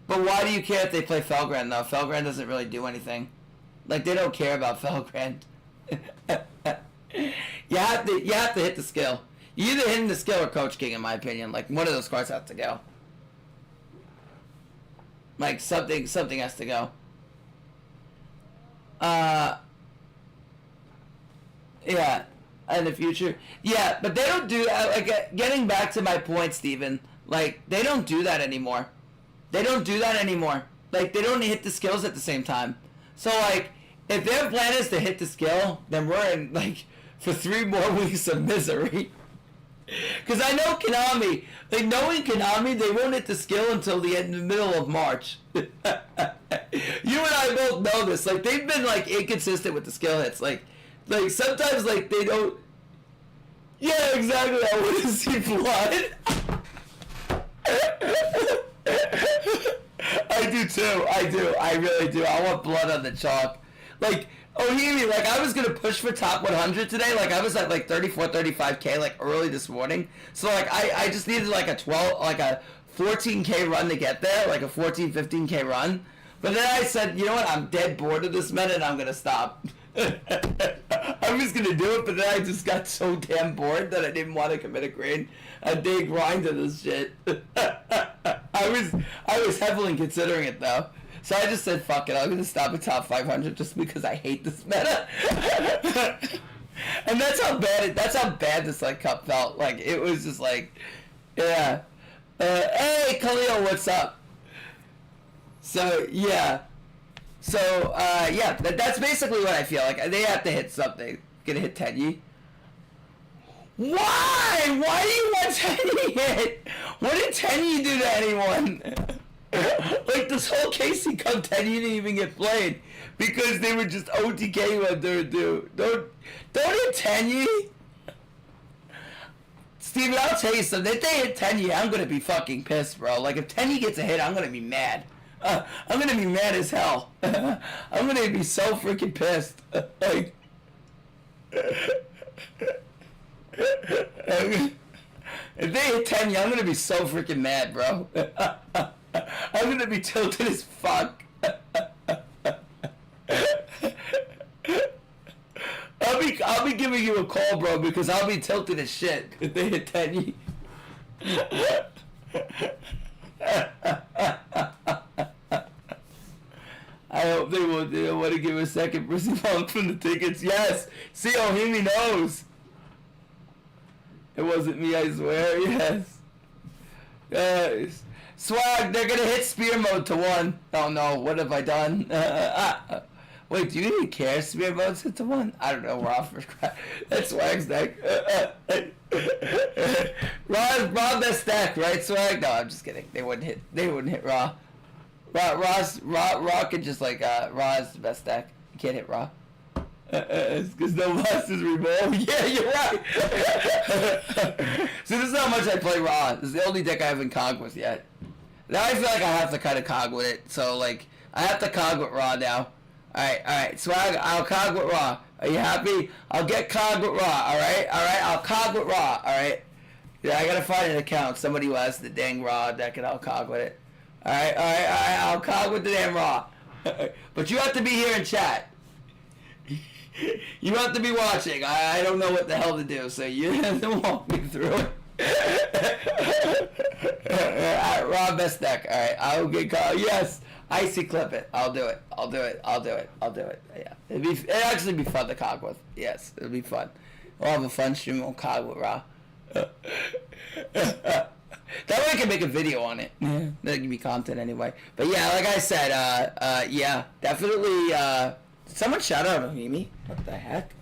But why do you care if they play Felgrand, though? Felgrand doesn't really do anything. Like, they don't care about Felgrand. You have to hit the skill. You either hitting the skill or Coach King, in my opinion. Like, one of those cards has to go. Like, something has to go. Yeah, in the future. Yeah, but they don't do, like, getting back to my point, Steven, like, they don't do that anymore. They don't do that anymore. Like, they don't hit the skills at the same time. So, like, if their plan is to hit the skill, then we're in, like, for 3 more weeks of misery. Because I know Konami, like, knowing Konami, they won't hit the skill until the middle of March. You and I both know this. Like, they've been, like, inconsistent with the skill hits. Like sometimes, like, they don't... Yeah, exactly. I want to see blood. I do, too. I do. I really do. I want blood on the chalk. Like... Ohimi, like, I was gonna push for top 100 today. Like, I was at, like, 34, 35K, like, early this morning. So, like, I just needed, like, a 14K run to get there. Like, a 14, 15K run. But then I said, you know what? I'm dead bored of this meta, and I'm gonna stop. I was gonna do it, but then I just got so damn bored that I didn't want to commit a day grind to this shit. I was heavily considering it, though. So I just said, fuck it, I'm going to stop at top 500 just because I hate this meta. And that's how bad this, like, cup felt. Like, it was just like, yeah. Hey, Khalil, what's up? So, yeah. So, yeah, that's basically what I feel. Like, they have to hit something. Gonna hit Tenyi. Why? Why do you want Tenyi hit? What did Tenyi do to anyone? Like, this whole Casey Cup 10 didn't even get played because they were just OTK what they would do. Don't hit Tenyi. Steven, I'll tell you something. If they hit Tenyi, I'm gonna be fucking pissed, bro. Like, if Tenyi gets a hit, I'm gonna be mad. I'm gonna be mad as hell. I'm gonna be so freaking pissed. Like, if they hit Tenyi, I'm gonna be so freaking mad, bro. I'm gonna be tilted as fuck. I'll be giving you a call, bro, because I'll be tilted as shit if they hit Tenyi. I hope they don't want to give a second response from the tickets. Yes, see, Ohimi knows. It wasn't me, I swear. Yes. Yes. Swag, they're gonna hit spear mode to 1. Oh no, what have I done? Wait, do you even care spear mode's hit to 1? I don't know, Raw for crap. That's Swag's deck. Raw best deck, right, Swag? No, I'm just kidding. They wouldn't hit Raw. Raw could just, like, Raw is the best deck. You can't hit Raw. It's because no boss is remote. Yeah, you're right. So this is how much I play Raw. This is the only deck I haven't cogged with yet. Now I feel like I have to kind of cog with it. So, like, I have to cog with Raw now. Alright. Swag, I'll cog with Raw. Are you happy? I'll get cog with Raw, alright? I'll cog with Raw, alright? Yeah, I gotta find an account. Somebody who has the dang Raw deck and I'll cog with it. Alright. I'll cog with the damn Raw. But you have to be here in chat. You have to be watching. I don't know what the hell to do, so you have to walk me through it. Raw best deck. Alright, I'll get called. Yes, Icy clip it. I'll do it. Yeah, it'd actually be fun to cog with. Yes, it'll be fun. We'll have a fun stream. We'll cog with Raw. That way I can make a video on it. Yeah, that can be content anyway. But yeah, like I said, yeah, definitely. Did someone shout out Ohimi? What the heck?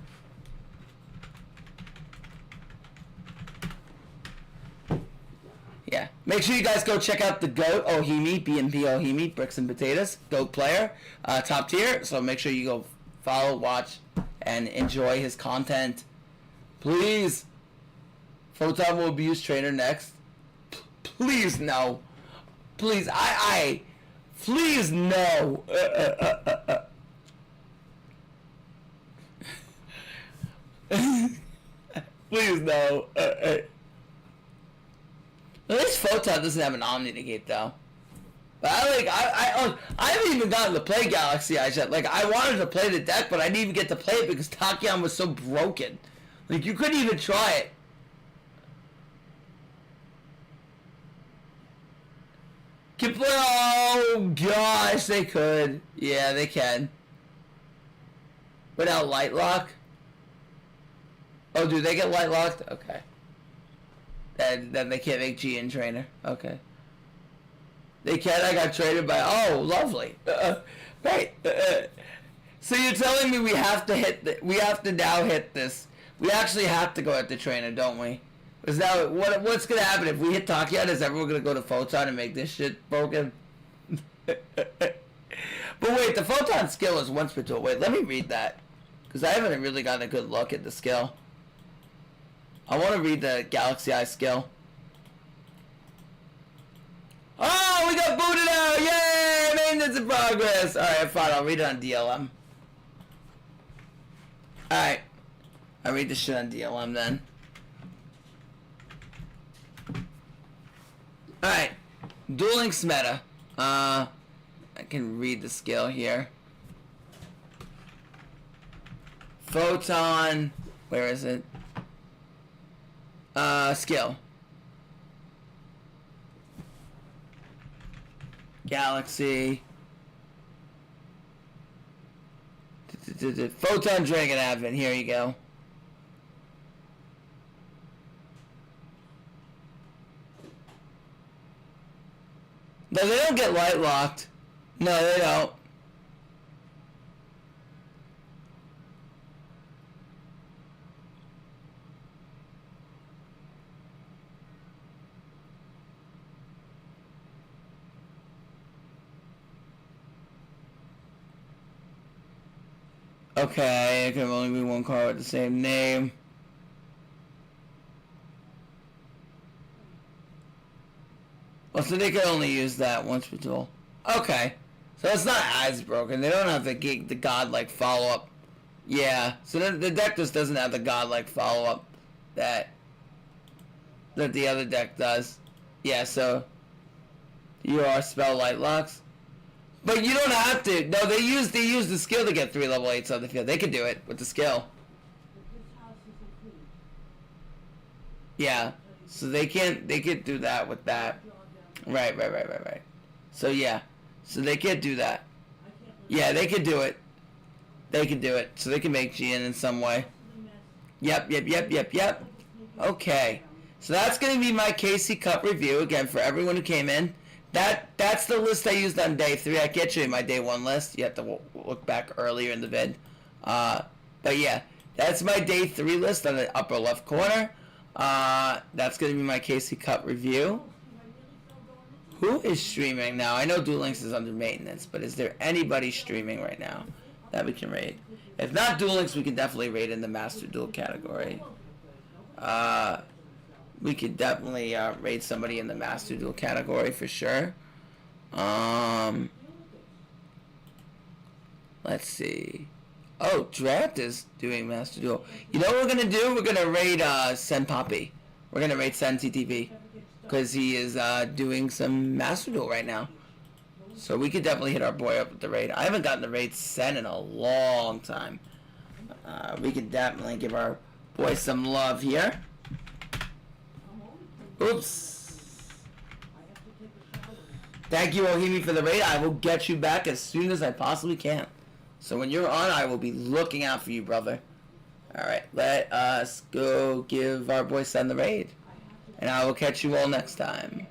Yeah. Make sure you guys go check out the GOAT Ohimi, BNP Ohimi, Bricks and Potatoes, GOAT player, top tier. So make sure you go follow, watch, and enjoy his content. Please. Photon will abuse trainer next. Please no. Please, please no. Please no. At least Photon doesn't have an Omni Negate though. But I haven't even gotten to play Galaxy Eyes yet. Like, I wanted to play the deck, but I didn't even get to play it because Tachyon was so broken. Like, you couldn't even try it. Can play, oh gosh, they could. Yeah, they can. Without Light Lock? Oh, do they get Light Locked? Okay. Then they can't make GN Trainer. Okay. They can. I got traded by. Oh, lovely. Right. So you're telling me we have to hit. We have to now hit this. We actually have to go at the trainer, don't we? Because now, what's gonna happen if we hit Tachyon? Is everyone gonna go to Photon and make this shit broken? But wait, the Photon skill is once per tool. Wait, let me read that, because I haven't really gotten a good look at the skill. I want to read the Galaxy Eye skill. Oh, we got booted out! Yay! Maintenance in progress! Alright, fine, I'll read it on DLM. Alright. I'll read this shit on DLM then. Alright. Duel Links meta. I can read the skill here. Photon. Where is it? Skill. Galaxy. Photon Dragon Advent. Here you go. No, they don't get light locked. No, they don't. Okay, it can only be one card with the same name. Oh, so they can only use that once per duel. Okay. So it's not as broken. They don't have the godlike follow-up. Yeah. So the deck just doesn't have the godlike follow-up that the other deck does. Yeah, so you are spell light locks. But you don't have to. No, they use the skill to get 3 level 8s on the field. They can do it with the skill. Yeah. So they can do that with that. Right. So yeah. So they can't do that. Yeah, they can do it. They can do it. So they can make GN in some way. Yep. Okay. So that's going to be my KC Cup review again for everyone who came in. That's the list I used on day 3. I can't show you my day 1 list. You have to look back earlier in the vid. But yeah, that's my day 3 list on the upper left corner. That's going to be my KC Cup review. Who is streaming now? I know Duel Links is under maintenance, but is there anybody streaming right now that we can raid? If not Duel Links, we can definitely raid in the Master Duel category. We could definitely raid somebody in the Master Duel category for sure. Let's see. Oh, Draft is doing Master Duel. You know what we're going to do? We're going to raid Sen Poppy. We're going to raid Sen CTV. Because he is doing some Master Duel right now. So we could definitely hit our boy up with the raid. I haven't gotten the raid Sen in a long time. We could definitely give our boy some love here. Oops. Thank you, Ohimi, for the raid. I will get you back as soon as I possibly can. So when you're on, I will be looking out for you, brother. Alright, let us go give our boy Sen the raid. And I will catch you all next time.